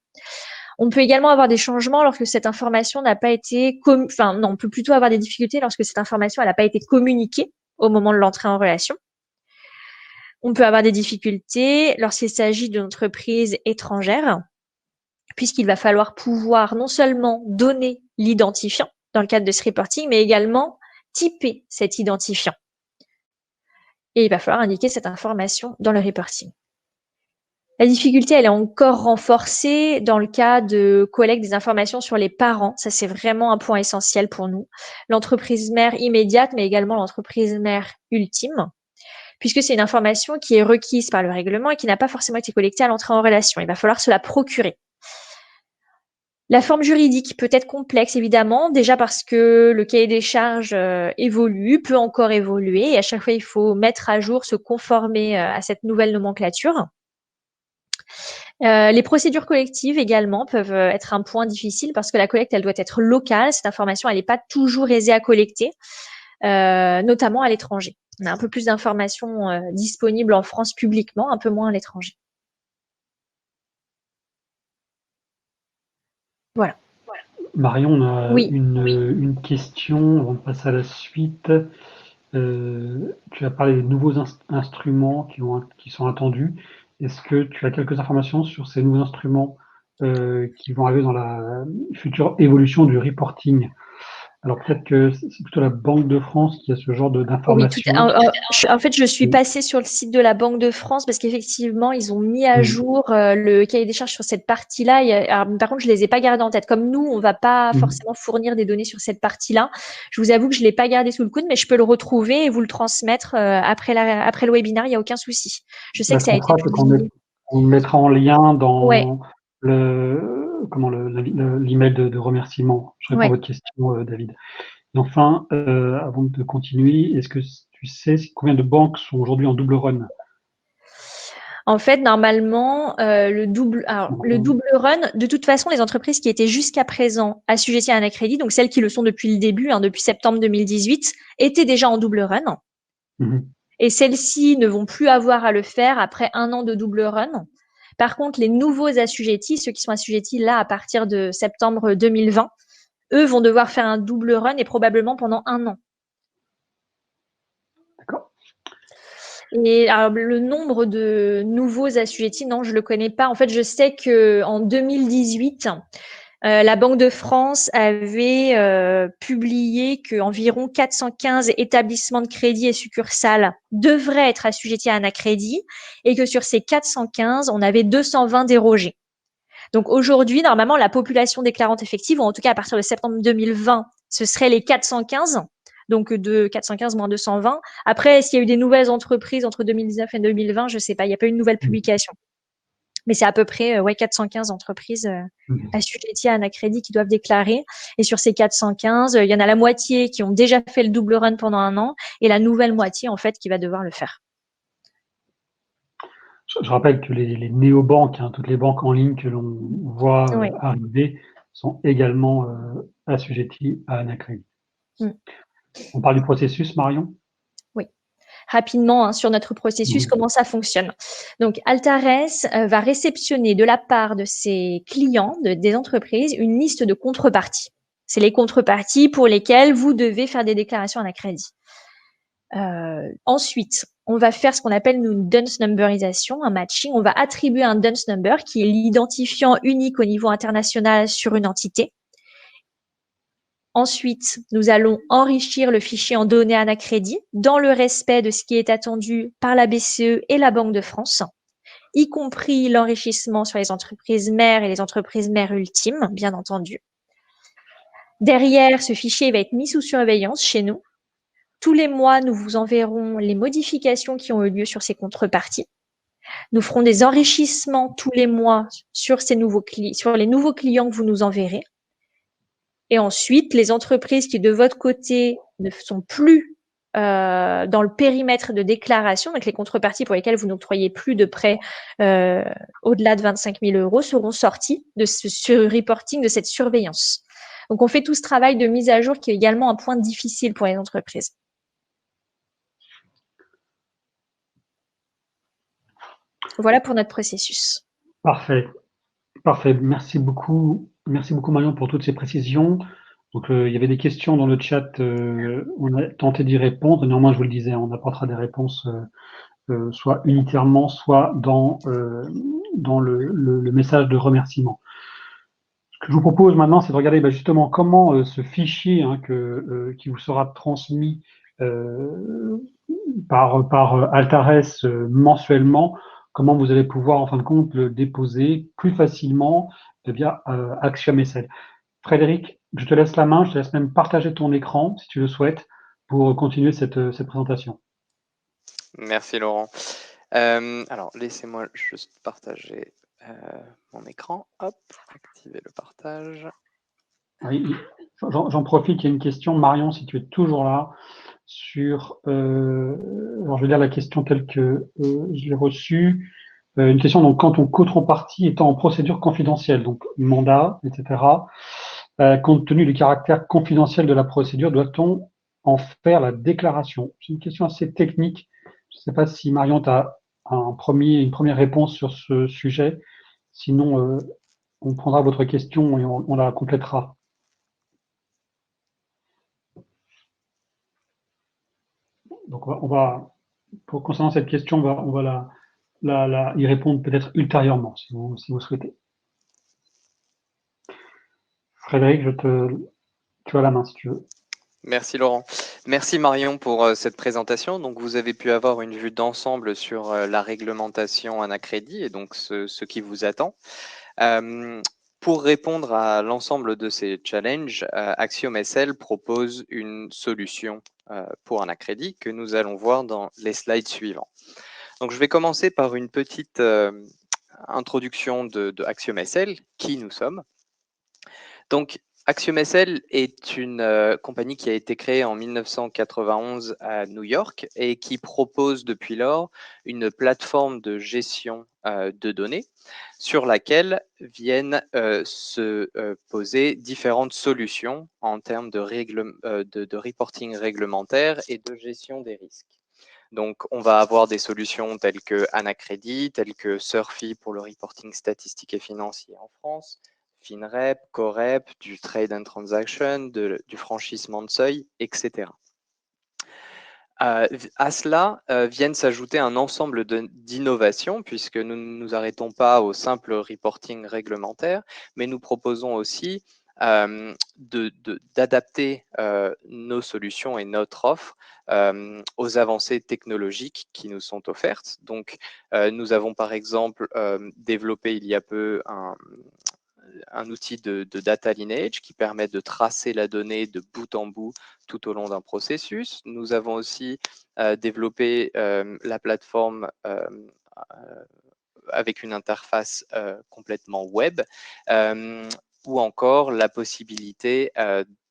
B: On peut également avoir des changements lorsque cette information n'a pas été on peut plutôt avoir des difficultés lorsque cette information n'a pas été communiquée au moment de l'entrée en relation. On peut avoir des difficultés lorsqu'il s'agit d'une entreprise étrangère, puisqu'il va falloir pouvoir non seulement donner l'identifiant dans le cadre de ce reporting, mais également typer cet identifiant. Et il va falloir indiquer cette information dans le reporting. La difficulté, elle est encore renforcée dans le cas de collecte des informations sur les parents. Ça, c'est vraiment un point essentiel pour nous. L'entreprise mère immédiate, mais également l'entreprise mère ultime, puisque c'est une information qui est requise par le règlement et qui n'a pas forcément été collectée à l'entrée en relation. Il va falloir se la procurer. La forme juridique peut être complexe, évidemment, déjà parce que le cahier des charges évolue, peut encore évoluer, et à chaque fois, il faut mettre à jour, se conformer à cette nouvelle nomenclature. Les procédures collectives également peuvent être un point difficile parce que la collecte, elle doit être locale. Cette information, elle n'est pas toujours aisée à collecter, notamment à l'étranger. On a un peu plus d'informations disponibles en France publiquement, un peu moins à l'étranger. Voilà.
A: Marion, on a
B: Oui.
A: une question avant de passer à la suite. Tu as parlé des nouveaux instruments qui sont attendus. Est-ce que tu as quelques informations sur ces nouveaux instruments qui vont arriver dans la future évolution du reporting? Alors peut-être que c'est plutôt la Banque de France qui a ce genre
B: Oui,
A: d'informations.
B: en fait, je suis passée sur le site de la Banque de France parce qu'effectivement, ils ont mis à jour le cahier des charges sur cette partie-là. Alors, par contre, je les ai pas gardées en tête. Comme nous, on va pas forcément fournir des données sur cette partie-là. Je vous avoue que je l'ai pas gardé sous le coude, mais je peux le retrouver et vous le transmettre après le webinaire. Il y a aucun souci. Je sais
A: Là,
B: que
A: ce
B: ça a
A: qu'on
B: été
A: fera, c'est
B: publié.
A: qu'on mettra en lien
B: Ouais,
A: dans l'email de remerciement. Je réponds à
B: ouais.
A: votre question, David. Et enfin, avant de continuer, est-ce que tu sais combien de banques sont aujourd'hui en double run?
B: En fait, normalement, le double run, de toute façon, les entreprises qui étaient jusqu'à présent assujetties à Anacrédit, donc celles qui le sont depuis le début, depuis septembre 2018, étaient déjà en double run. Et celles-ci ne vont plus avoir à le faire après 1 an de double run. Par contre, les nouveaux assujettis, ceux qui sont assujettis là à partir de septembre 2020, eux vont devoir faire un double run et probablement pendant 1 an.
A: D'accord.
B: Et alors, le nombre de nouveaux assujettis, non, je le connais pas. En fait, je sais que en 2018, la Banque de France avait publié qu'environ 415 établissements de crédit et succursales devraient être assujettis à Anacrédit et que sur ces 415, on avait 220 dérogés. Donc aujourd'hui, normalement, la population déclarante effective, ou en tout cas à partir de septembre 2020, ce serait les 415. Donc de 415 moins 220. Après, est-ce qu'il y a eu des nouvelles entreprises entre 2019 et 2020? Je ne sais pas. Il n'y a pas eu de nouvelle publication. Mais c'est à peu près 415 entreprises assujetties à Anacrédit qui doivent déclarer. Et sur ces 415, il y en a la moitié qui ont déjà fait le double run pendant 1 an et la nouvelle moitié, en fait, qui va devoir le faire.
A: Je rappelle que les néobanques, toutes les banques en ligne que l'on voit
B: Oui.
A: arriver sont également assujetties à Anacrédit. On parle du processus, Marion?
B: Oui. Rapidement sur notre processus, comment ça fonctionne. Donc, Altares va réceptionner de la part de ses clients, des entreprises, une liste de contreparties. C'est les contreparties pour lesquelles vous devez faire des déclarations Anacrédit. Ensuite, on va faire ce qu'on appelle une DUNS numberisation, un matching. On va attribuer un DUNS number qui est l'identifiant unique au niveau international sur une entité. Ensuite, nous allons enrichir le fichier en données Anacrédit dans le respect de ce qui est attendu par la BCE et la Banque de France, y compris l'enrichissement sur les entreprises mères et les entreprises mères ultimes, bien entendu. Derrière, ce fichier va être mis sous surveillance chez nous. Tous les mois, nous vous enverrons les modifications qui ont eu lieu sur ces contreparties. Nous ferons des enrichissements tous les mois sur les nouveaux clients que vous nous enverrez. Et ensuite, les entreprises qui, de votre côté, ne sont plus dans le périmètre de déclaration, donc les contreparties pour lesquelles vous n'octroyez plus de prêts au-delà de 25 000 euros, seront sorties de ce reporting, de cette surveillance. Donc, on fait tout ce travail de mise à jour qui est également un point difficile pour les entreprises. Voilà pour notre processus.
A: Parfait. Parfait. Merci beaucoup Marion pour toutes ces précisions. Donc, il y avait des questions dans le chat, on a tenté d'y répondre. Néanmoins, je vous le disais, on apportera des réponses soit unitairement, soit dans le message de remerciement. Ce que je vous propose maintenant, c'est de regarder justement comment ce fichier qui vous sera transmis par Altares mensuellement, comment vous allez pouvoir en fin de compte le déposer plus facilement via Action MSL. Frédéric, je te laisse la main, je te laisse même partager ton écran si tu le souhaites pour continuer cette présentation.
C: Merci Laurent. Alors, laissez-moi juste partager mon écran. Hop, activer le partage.
A: Oui, j'en profite, il y a une question. Marion, si tu es toujours là, alors je vais lire la question telle que je l'ai reçue. Une question, donc, quand ton contrepartie est en procédure confidentielle, donc mandat, etc., compte tenu du caractère confidentiel de la procédure, doit-on en faire la déclaration? C'est une question assez technique. Je ne sais pas si Marion, tu as une première réponse sur ce sujet. Sinon, on prendra votre question et on la complétera. Donc, concernant cette question, on va y répondre peut-être ultérieurement, si vous souhaitez. Frédéric, tu as la main si tu veux.
C: Merci Laurent. Merci Marion pour cette présentation. Donc vous avez pu avoir une vue d'ensemble sur la réglementation Anacrédit et donc ce qui vous attend. Pour répondre à l'ensemble de ces challenges, Axiom SL propose une solution pour Anacrédit que nous allons voir dans les slides suivants. Donc je vais commencer par une petite introduction de Axiom SL, qui nous sommes. Donc Axiom SL est une compagnie qui a été créée en 1991 à New York et qui propose depuis lors une plateforme de gestion de données sur laquelle viennent se poser différentes solutions en termes de reporting réglementaire et de gestion des risques. Donc, on va avoir des solutions telles que Anacrédit, telles que Surfy pour le reporting statistique et financier en France, FinRep, CoRep, du Trade and Transaction, du franchissement de seuil, etc. À cela viennent s'ajouter un ensemble d'innovations, puisque nous ne nous arrêtons pas au simple reporting réglementaire, mais nous proposons aussi d'adapter nos solutions et notre offre aux avancées technologiques qui nous sont offertes. Donc, nous avons par exemple développé il y a peu un outil de data lineage qui permet de tracer la donnée de bout en bout tout au long d'un processus. Nous avons aussi développé la plateforme avec une interface complètement web, ou encore la possibilité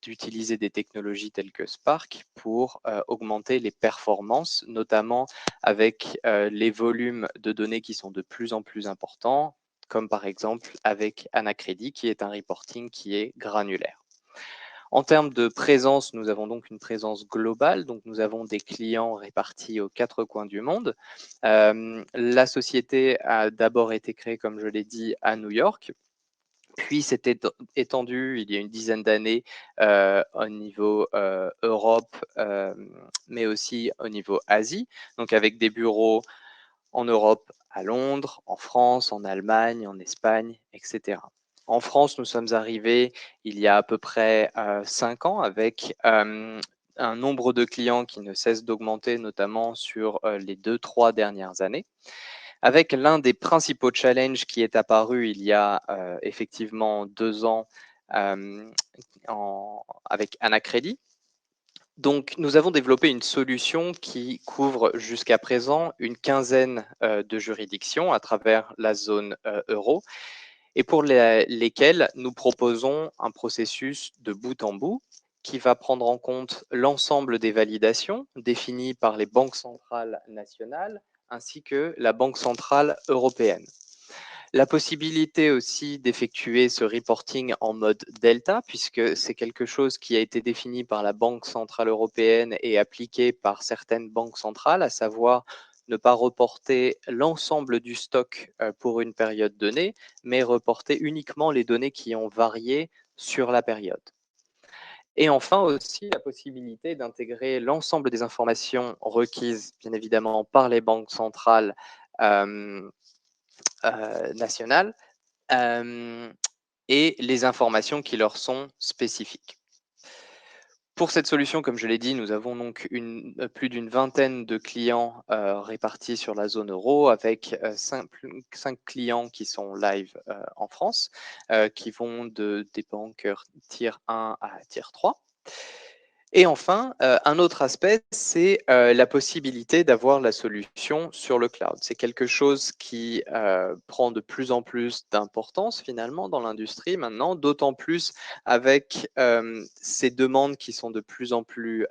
C: d'utiliser des technologies telles que Spark pour augmenter les performances, notamment avec les volumes de données qui sont de plus en plus importants, comme par exemple avec Anacrédit, qui est un reporting qui est granulaire. En termes de présence, nous avons donc une présence globale, donc nous avons des clients répartis aux 4 coins du monde. La société a d'abord été créée, comme je l'ai dit, à New York, puis s'est étendue il y a une dizaine d'années au niveau Europe, mais aussi au niveau Asie, donc avec des bureaux en Europe, à Londres, en France, en Allemagne, en Espagne, etc. En France, nous sommes arrivés il y a à peu près 5 ans avec un nombre de clients qui ne cesse d'augmenter, notamment sur les 2-3 dernières années, avec l'un des principaux challenges qui est apparu il y a effectivement 2 ans avec Anacrédit. Donc, nous avons développé une solution qui couvre jusqu'à présent une quinzaine de juridictions à travers la zone euro et pour lesquelles nous proposons un processus de bout en bout qui va prendre en compte l'ensemble des validations définies par les banques centrales nationales ainsi que la Banque centrale européenne. La possibilité aussi d'effectuer ce reporting en mode Delta, puisque c'est quelque chose qui a été défini par la Banque centrale européenne et appliqué par certaines banques centrales, à savoir ne pas reporter l'ensemble du stock pour une période donnée, mais reporter uniquement les données qui ont varié sur la période. Et enfin aussi la possibilité d'intégrer l'ensemble des informations requises, bien évidemment, par les banques centrales nationales et les informations qui leur sont spécifiques. Pour cette solution, comme je l'ai dit, nous avons donc plus d'une vingtaine de clients répartis sur la zone euro avec 5 clients qui sont live en France, qui vont des banques tier 1 à tier 3. Et enfin, un autre aspect, c'est la possibilité d'avoir la solution sur le cloud. C'est quelque chose qui prend de plus en plus d'importance finalement dans l'industrie maintenant, d'autant plus avec ces demandes qui sont de plus en plus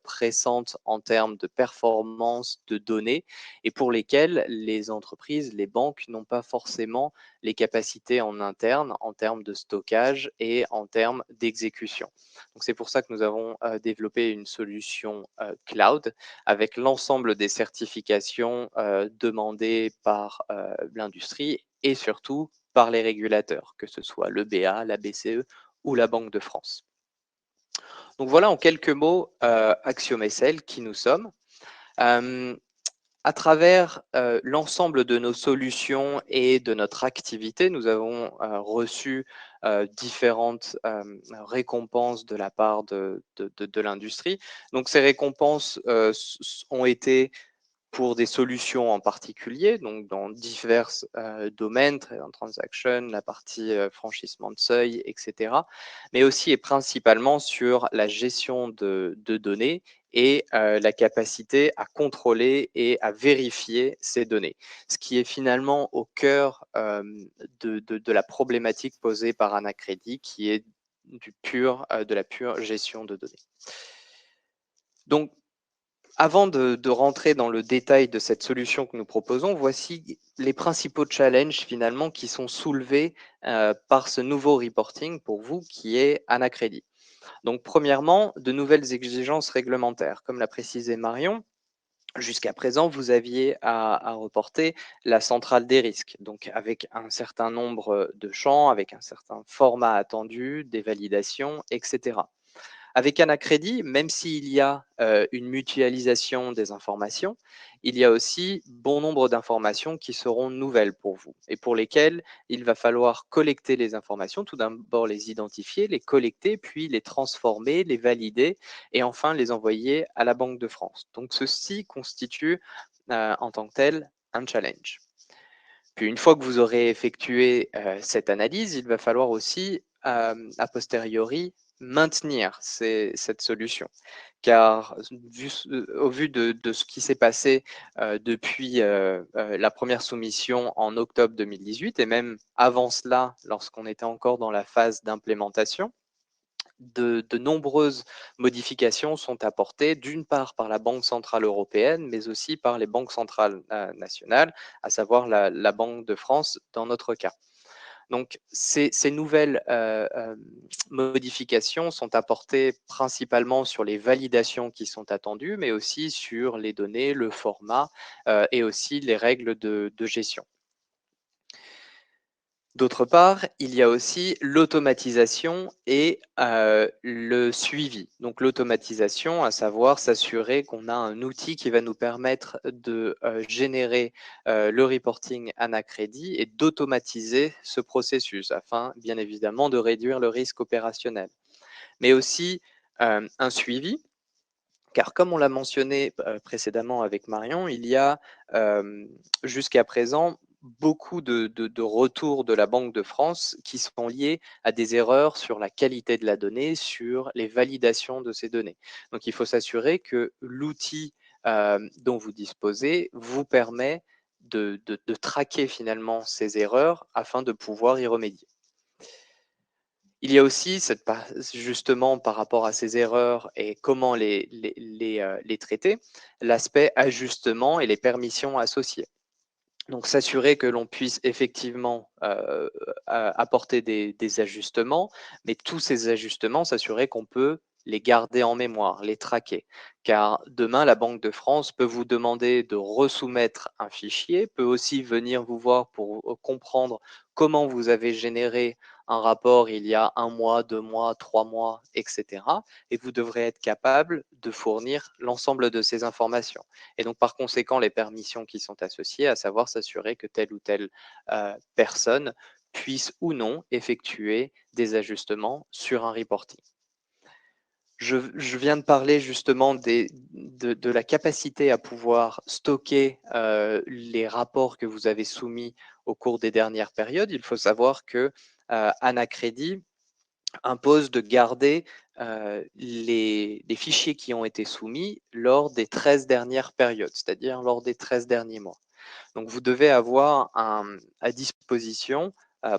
C: pressantes en termes de performance, de données, et pour lesquelles les entreprises, les banques n'ont pas forcément les capacités en interne en termes de stockage et en termes d'exécution. Donc c'est pour ça que nous avons développé une solution cloud avec l'ensemble des certifications demandées par l'industrie et surtout par les régulateurs, que ce soit l'EBA, la BCE ou la Banque de France. Donc voilà en quelques mots Axiom SL, qui nous sommes. À travers l'ensemble de nos solutions et de notre activité, nous avons reçu différentes récompenses de la part de l'industrie. Donc ces récompenses ont été pour des solutions en particulier, donc dans divers domaines, trade and transaction, la partie franchissement de seuil, etc. Mais aussi et principalement sur la gestion de données et la capacité à contrôler et à vérifier ces données, ce qui est finalement au cœur de la problématique posée par Anacredit, qui est de la pure gestion de données. Donc, avant de rentrer dans le détail de cette solution que nous proposons, voici les principaux challenges finalement qui sont soulevés par ce nouveau reporting pour vous qui est Anacredit. Donc premièrement, de nouvelles exigences réglementaires. Comme l'a précisé Marion, jusqu'à présent, vous aviez à reporter la centrale des risques, donc avec un certain nombre de champs, avec un certain format attendu, des validations, etc. Avec Anacredit, même s'il y a une mutualisation des informations, il y a aussi bon nombre d'informations qui seront nouvelles pour vous et pour lesquelles il va falloir collecter les informations, tout d'abord les identifier, les collecter, puis les transformer, les valider et enfin les envoyer à la Banque de France. Donc ceci constitue en tant que tel un challenge. Puis une fois que vous aurez effectué cette analyse, il va falloir aussi, a posteriori, maintenir cette solution. Car au vu de ce qui s'est passé depuis la première soumission en octobre 2018 et même avant cela, lorsqu'on était encore dans la phase d'implémentation, de nombreuses modifications sont apportées, d'une part par la Banque centrale européenne, mais aussi par les banques centrales nationales, à savoir la Banque de France dans notre cas. Donc, ces nouvelles modifications sont apportées principalement sur les validations qui sont attendues, mais aussi sur les données, le format et aussi les règles de gestion. D'autre part, il y a aussi l'automatisation et le suivi. Donc l'automatisation, à savoir s'assurer qu'on a un outil qui va nous permettre de générer le reporting Anacredit et d'automatiser ce processus afin, bien évidemment, de réduire le risque opérationnel. Mais aussi un suivi, car comme on l'a mentionné précédemment avec Marion, il y a jusqu'à présent beaucoup de retours de la Banque de France qui sont liés à des erreurs sur la qualité de la donnée, sur les validations de ces données. Donc il faut s'assurer que l'outil dont vous disposez vous permet de traquer finalement ces erreurs afin de pouvoir y remédier. Il y a aussi justement par rapport à ces erreurs et comment les traiter, l'aspect ajustement et les permissions associées. Donc s'assurer que l'on puisse effectivement apporter des ajustements, mais tous ces ajustements, s'assurer qu'on peut les garder en mémoire, les traquer. Car demain, la Banque de France peut vous demander de resoumettre un fichier, peut aussi venir vous voir pour comprendre comment vous avez généré un rapport il y a 1 mois, 2 mois, 3 mois, etc. Et vous devrez être capable de fournir l'ensemble de ces informations. Et donc, par conséquent, les permissions qui sont associées, à savoir s'assurer que telle ou telle personne puisse ou non effectuer des ajustements sur un reporting. Je viens de parler justement de la capacité à pouvoir stocker les rapports que vous avez soumis au cours des dernières périodes. Il faut savoir que Anacredit impose de garder les fichiers qui ont été soumis lors des 13 dernières périodes, c'est-à-dire lors des 13 derniers mois. Donc, vous devez avoir à disposition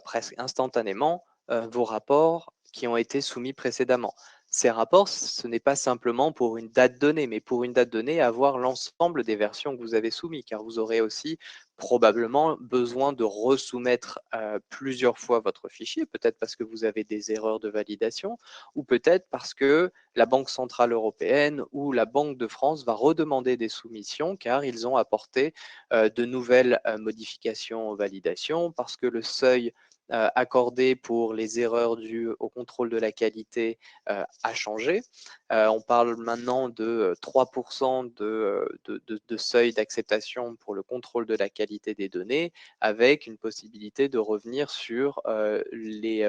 C: presque instantanément vos rapports qui ont été soumis précédemment. Ces rapports, ce n'est pas simplement pour une date donnée, mais pour une date donnée, avoir l'ensemble des versions que vous avez soumises, car vous aurez aussi probablement besoin de resoumettre plusieurs fois votre fichier, peut-être parce que vous avez des erreurs de validation, ou peut-être parce que la Banque centrale européenne ou la Banque de France va redemander des soumissions, car ils ont apporté de nouvelles modifications aux validations, parce que le seuil accordé pour les erreurs dues au contrôle de la qualité a changé. On parle maintenant de 3% de seuil d'acceptation pour le contrôle de la qualité des données, avec une possibilité de revenir sur les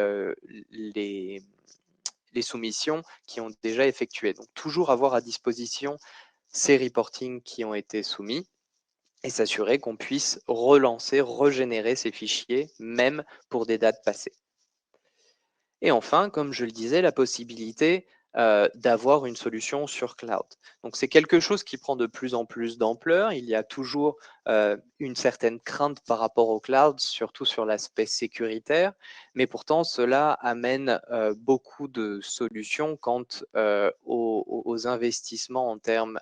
C: soumissions qui ont déjà effectuées. Donc, toujours avoir à disposition ces reportings qui ont été soumis et s'assurer qu'on puisse relancer, régénérer ces fichiers, même pour des dates passées. Et enfin, comme je le disais, la possibilité d'avoir une solution sur cloud. Donc, c'est quelque chose qui prend de plus en plus d'ampleur. Il y a toujours une certaine crainte par rapport au cloud, surtout sur l'aspect sécuritaire, mais pourtant, cela amène beaucoup de solutions quant aux investissements en termes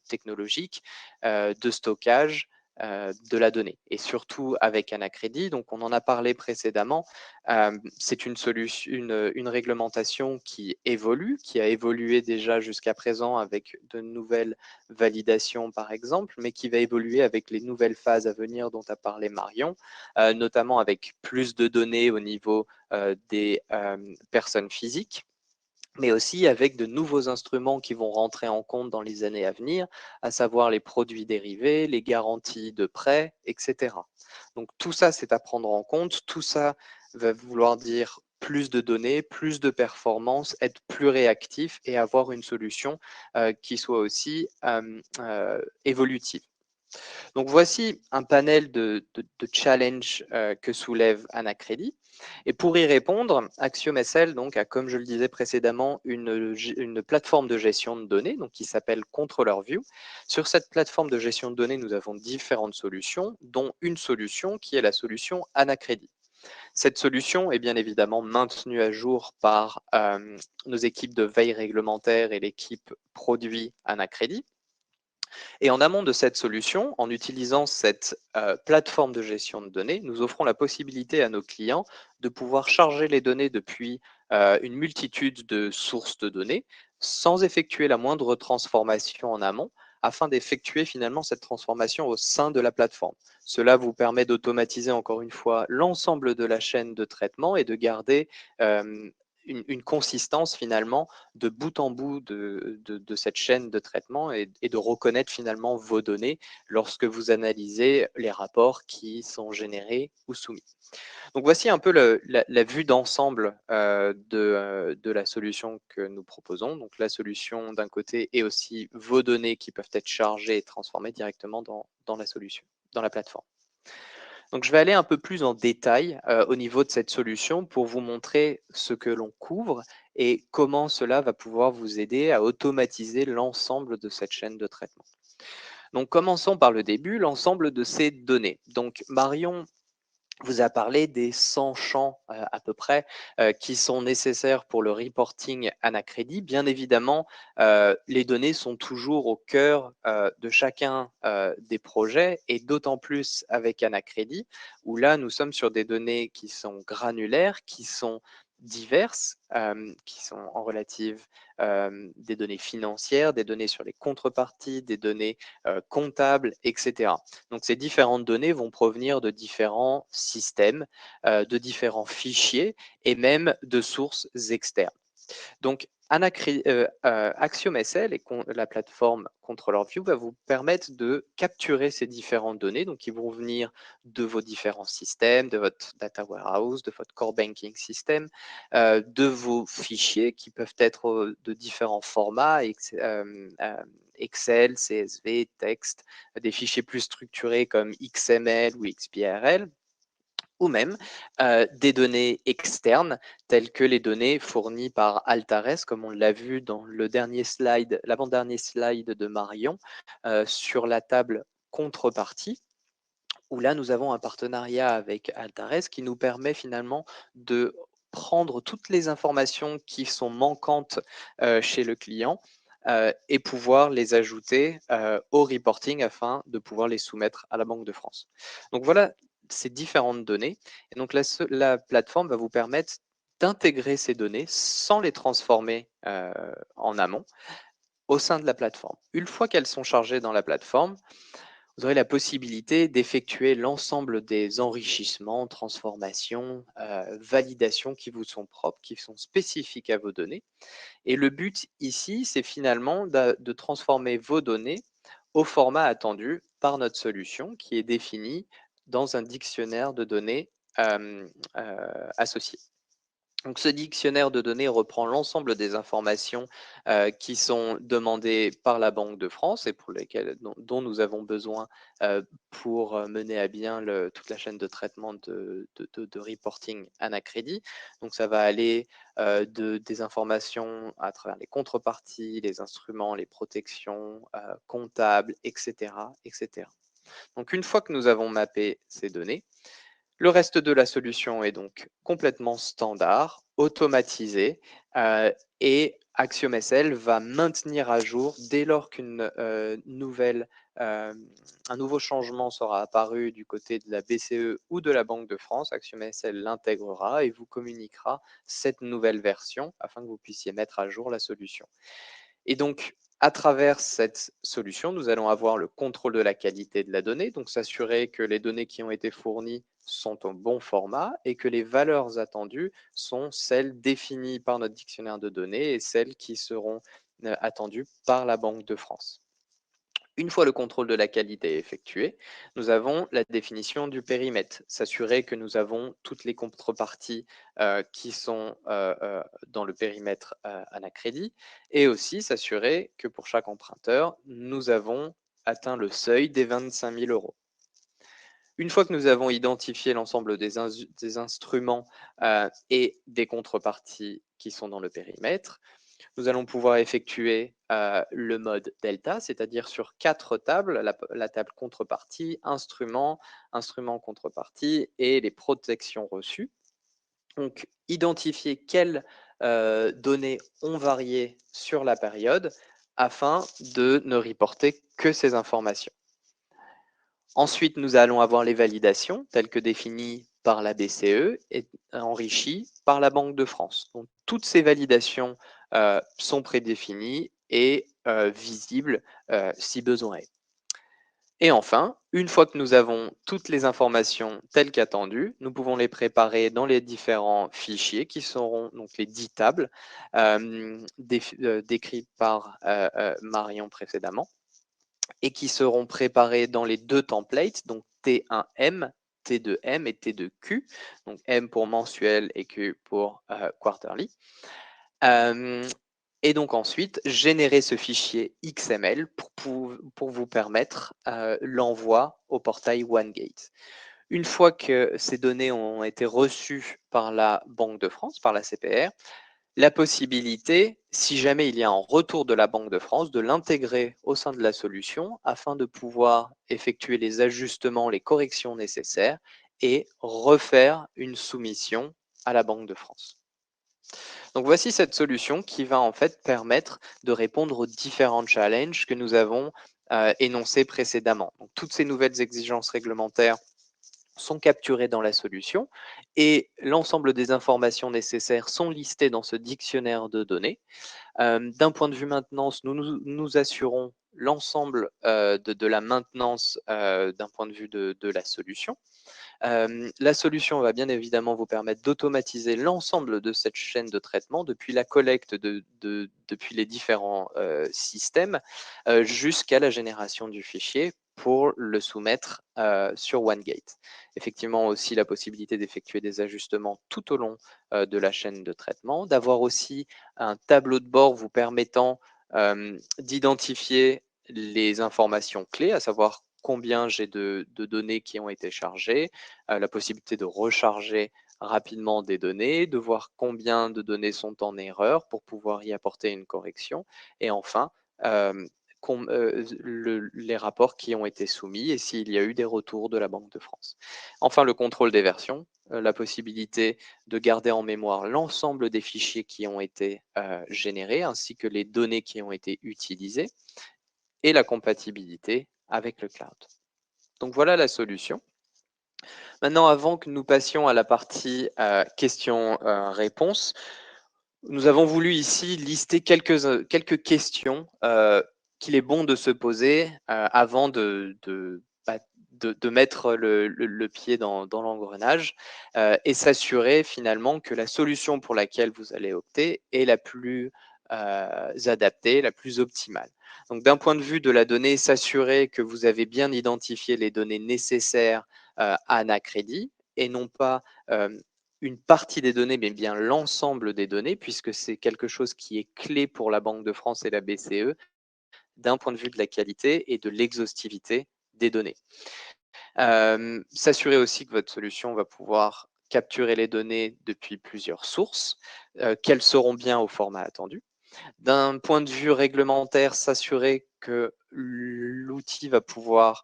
C: technologiques, de stockage, de la donnée, et surtout avec Anacredit. Donc, on en a parlé précédemment. C'est une réglementation qui évolue, qui a évolué déjà jusqu'à présent avec de nouvelles validations, par exemple, mais qui va évoluer avec les nouvelles phases à venir dont a parlé Marion, notamment avec plus de données au niveau des personnes physiques, mais aussi avec de nouveaux instruments qui vont rentrer en compte dans les années à venir, à savoir les produits dérivés, les garanties de prêt, etc. Donc tout ça, c'est à prendre en compte. Tout ça va vouloir dire plus de données, plus de performance, être plus réactif et avoir une solution qui soit aussi évolutive. Donc voici un panel de challenges que soulève Anacredit. Et pour y répondre, AxiomSL donc, a, comme je le disais précédemment, une plateforme de gestion de données donc, qui s'appelle ControllerView. Sur cette plateforme de gestion de données, nous avons différentes solutions, dont une solution qui est la solution Anacredit. Cette solution est bien évidemment maintenue à jour par nos équipes de veille réglementaire et l'équipe produit Anacredit. Et en amont de cette solution, en utilisant cette plateforme de gestion de données, nous offrons la possibilité à nos clients de pouvoir charger les données depuis une multitude de sources de données sans effectuer la moindre transformation en amont, afin d'effectuer finalement cette transformation au sein de la plateforme. Cela vous permet d'automatiser encore une fois l'ensemble de la chaîne de traitement et de garder une consistance finalement de bout en bout de cette chaîne de traitement et de reconnaître finalement vos données lorsque vous analysez les rapports qui sont générés ou soumis. Donc voici un peu la vue d'ensemble de la solution que nous proposons. Donc la solution d'un côté et aussi vos données qui peuvent être chargées et transformées directement dans la solution, dans la plateforme. Donc, je vais aller un peu plus en détail au niveau de cette solution pour vous montrer ce que l'on couvre et comment cela va pouvoir vous aider à automatiser l'ensemble de cette chaîne de traitement. Donc, commençons par le début, l'ensemble de ces données. Donc, Marion vous a parlé des 100 champs à peu près qui sont nécessaires pour le reporting Anacredit. Bien évidemment, les données sont toujours au cœur de chacun des projets et d'autant plus avec Anacredit où là, nous sommes sur des données qui sont granulaires, qui sont diverses, qui sont en relative des données financières, des données sur les contreparties, des données comptables, etc. Donc, ces différentes données vont provenir de différents systèmes, de différents fichiers et même de sources externes. Donc, AxiomSL et la plateforme ControllerView va vous permettre de capturer ces différentes données. Donc, ils vont venir de vos différents systèmes, de votre data warehouse, de votre core banking system, de vos fichiers qui peuvent être de différents formats, Excel, CSV, texte, des fichiers plus structurés comme XML ou XBRL, ou même des données externes telles que les données fournies par Altares, comme on l'a vu dans le dernier slide, l'avant-dernier slide de Marion, sur la table contrepartie, où là nous avons un partenariat avec Altares qui nous permet finalement de prendre toutes les informations qui sont manquantes chez le client et pouvoir les ajouter au reporting afin de pouvoir les soumettre à la Banque de France. Donc voilà ces différentes données. Et donc la plateforme va vous permettre d'intégrer ces données sans les transformer en amont au sein de la plateforme. Une fois qu'elles sont chargées dans la plateforme, vous aurez la possibilité d'effectuer l'ensemble des enrichissements, transformations, validations qui vous sont propres, qui sont spécifiques à vos données. Et le but ici, c'est finalement de transformer vos données au format attendu par notre solution qui est défini dans un dictionnaire de données associé. Donc, ce dictionnaire de données reprend l'ensemble des informations qui sont demandées par la Banque de France et pour lesquelles, dont nous avons besoin pour mener à bien toute la chaîne de traitement de reporting Anacredit. Donc, ça va aller des informations à travers les contreparties, les instruments, les protections comptables, etc., etc. Donc, une fois que nous avons mappé ces données, le reste de la solution est donc complètement standard, automatisé et Axiom SL va maintenir à jour dès lors un nouveau changement sera apparu du côté de la BCE ou de la Banque de France. Axiom SL l'intégrera et vous communiquera cette nouvelle version afin que vous puissiez mettre à jour la solution. Et donc, à travers cette solution, nous allons avoir le contrôle de la qualité de la donnée, donc s'assurer que les données qui ont été fournies sont au bon format et que les valeurs attendues sont celles définies par notre dictionnaire de données et celles qui seront attendues par la Banque de France. Une fois le contrôle de la qualité effectué, nous avons la définition du périmètre, s'assurer que nous avons toutes les contreparties qui sont dans le périmètre Anacredit et aussi s'assurer que pour chaque emprunteur, nous avons atteint le seuil des 25 000 euros. Une fois que nous avons identifié l'ensemble des instruments et des contreparties qui sont dans le périmètre, nous allons pouvoir effectuer le mode delta, c'est-à-dire sur 4 tables, la table contrepartie, instrument contrepartie et les protections reçues. Donc, identifier quelles données ont varié sur la période afin de ne reporter que ces informations. Ensuite, nous allons avoir les validations telles que définies par la BCE et enrichies par la Banque de France. Donc, toutes ces validations sont prédéfinies et visibles si besoin est. Et enfin, une fois que nous avons toutes les informations telles qu'attendues, nous pouvons les préparer dans les différents fichiers qui seront donc les 10 tables décrites par Marion précédemment et qui seront préparés dans les 2 templates, donc T1M, T2M et T2Q, donc M pour mensuel et Q pour quarterly. Et donc ensuite, générer ce fichier XML pour vous permettre l'envoi au portail OneGate. Une fois que ces données ont été reçues par la Banque de France, par la CPR, la possibilité, si jamais il y a un retour de la Banque de France, de l'intégrer au sein de la solution afin de pouvoir effectuer les ajustements, les corrections nécessaires et refaire une soumission à la Banque de France. Donc voici cette solution qui va en fait permettre de répondre aux différents challenges que nous avons énoncés précédemment. Donc, toutes ces nouvelles exigences réglementaires sont capturées dans la solution et l'ensemble des informations nécessaires sont listées dans ce dictionnaire de données. D'un point de vue maintenance, nous assurons l'ensemble de la maintenance d'un point de vue de la solution. La solution va bien évidemment vous permettre d'automatiser l'ensemble de cette chaîne de traitement depuis la collecte depuis les différents systèmes jusqu'à la génération du fichier pour le soumettre sur OneGate. Effectivement aussi la possibilité d'effectuer des ajustements tout au long de la chaîne de traitement, d'avoir aussi un tableau de bord vous permettant d'identifier les informations clés, à savoir combien j'ai de données qui ont été chargées, la possibilité de recharger rapidement des données, de voir combien de données sont en erreur pour pouvoir y apporter une correction, et enfin, les rapports qui ont été soumis et s'il y a eu des retours de la Banque de France. Enfin, le contrôle des versions, la possibilité de garder en mémoire l'ensemble des fichiers qui ont été générés ainsi que les données qui ont été utilisées et la compatibilité avec le cloud. Donc voilà la solution. Maintenant, avant que nous passions à la partie questions-réponses, nous avons voulu ici lister quelques questions qu'il est bon de se poser avant de mettre le pied dans l'engrenage et s'assurer finalement que la solution pour laquelle vous allez opter est la plus adaptée, la plus optimale. Donc d'un point de vue de la donnée, s'assurer que vous avez bien identifié les données nécessaires à Anacredit et non pas une partie des données, mais bien l'ensemble des données, puisque c'est quelque chose qui est clé pour la Banque de France et la BCE, d'un point de vue de la qualité et de l'exhaustivité des données. S'assurer aussi que votre solution va pouvoir capturer les données depuis plusieurs sources, qu'elles seront bien au format attendu. D'un point de vue réglementaire, s'assurer que l'outil va pouvoir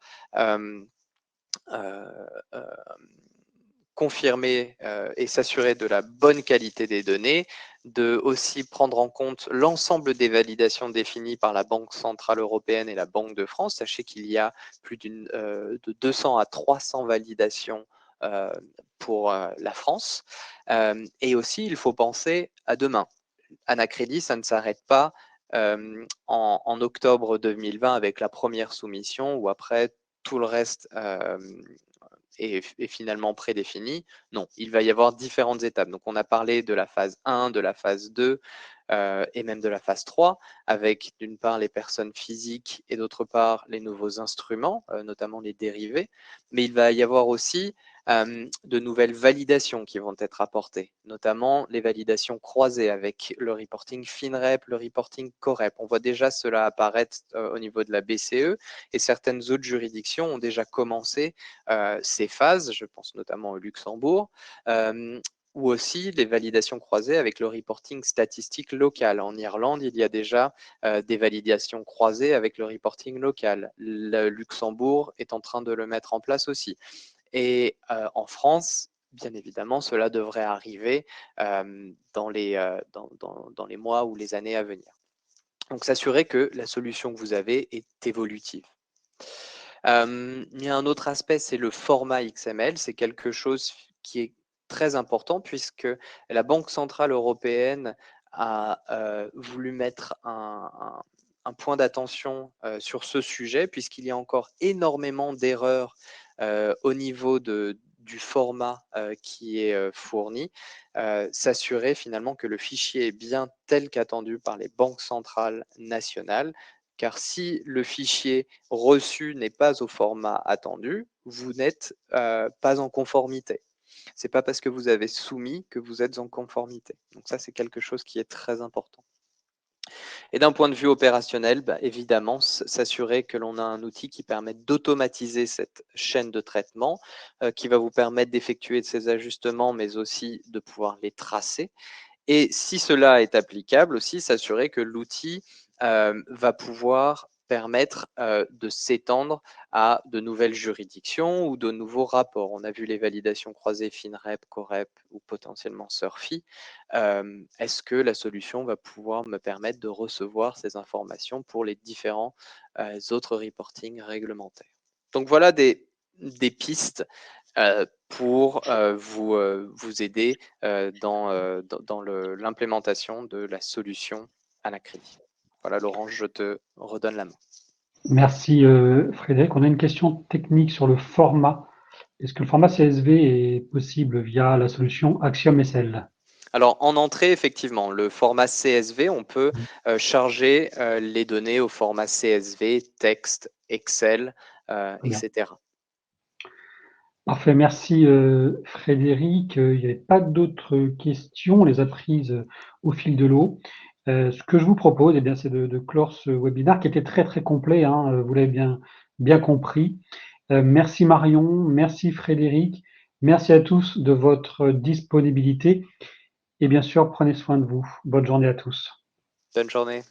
C: confirmer et s'assurer de la bonne qualité des données, de aussi prendre en compte l'ensemble des validations définies par la Banque centrale européenne et la Banque de France. Sachez qu'il y a plus de 200 à 300 validations pour la France. Et aussi, il faut penser à demain. Anacredit, ça ne s'arrête pas en octobre 2020 avec la première soumission ou après tout le reste est finalement prédéfini. Non, il va y avoir différentes étapes. Donc, on a parlé de la phase 1, de la phase 2 et même de la phase 3, avec d'une part les personnes physiques et d'autre part les nouveaux instruments, notamment les dérivés. Mais il va y avoir aussi de nouvelles validations qui vont être apportées, notamment les validations croisées avec le reporting FINREP, le reporting COREP. On voit déjà cela apparaître au niveau de la BCE et certaines autres juridictions ont déjà commencé ces phases, je pense notamment au Luxembourg, ou aussi les validations croisées avec le reporting statistique local. En Irlande, il y a déjà des validations croisées avec le reporting local. Le Luxembourg est en train de le mettre en place aussi. Et en France, bien évidemment, cela devrait arriver dans les mois ou les années à venir. Donc, s'assurer que la solution que vous avez est évolutive. Il y a un autre aspect, c'est le format XML. C'est quelque chose qui est très important puisque la Banque centrale européenne a voulu mettre un point d'attention sur ce sujet puisqu'il y a encore énormément d'erreurs au niveau du format qui est fourni, s'assurer finalement que le fichier est bien tel qu'attendu par les banques centrales nationales, car si le fichier reçu n'est pas au format attendu, vous n'êtes pas en conformité. Ce n'est pas parce que vous avez soumis que vous êtes en conformité. Donc ça, c'est quelque chose qui est très important. Et d'un point de vue opérationnel, évidemment, s'assurer que l'on a un outil qui permet d'automatiser cette chaîne de traitement, qui va vous permettre d'effectuer ces ajustements, mais aussi de pouvoir les tracer. Et si cela est applicable aussi, s'assurer que l'outil va pouvoir permettre de s'étendre à de nouvelles juridictions ou de nouveaux rapports. On a vu les validations croisées FINREP, COREP ou potentiellement SURFI. Est-ce que la solution va pouvoir me permettre de recevoir ces informations pour les différents autres reportings réglementaires? Donc voilà des pistes pour vous aider dans l'implémentation de la solution Anacredit. Voilà, Laurent, je te redonne la main.
A: Merci Frédéric. On a une question technique sur le format. Est-ce que le format CSV est possible via la solution Axiom SL?
C: Alors, en entrée, effectivement, le format CSV, on peut charger les données au format CSV, texte, Excel, etc.
A: Parfait, merci Frédéric. Il n'y avait pas d'autres questions, on les a prises au fil de l'eau. Ce que je vous propose, c'est de clore ce webinaire qui était très très complet, hein, vous l'avez bien bien compris. Merci Marion, merci Frédéric, merci à tous de votre disponibilité et bien sûr, prenez soin de vous. Bonne journée à tous.
C: Bonne journée.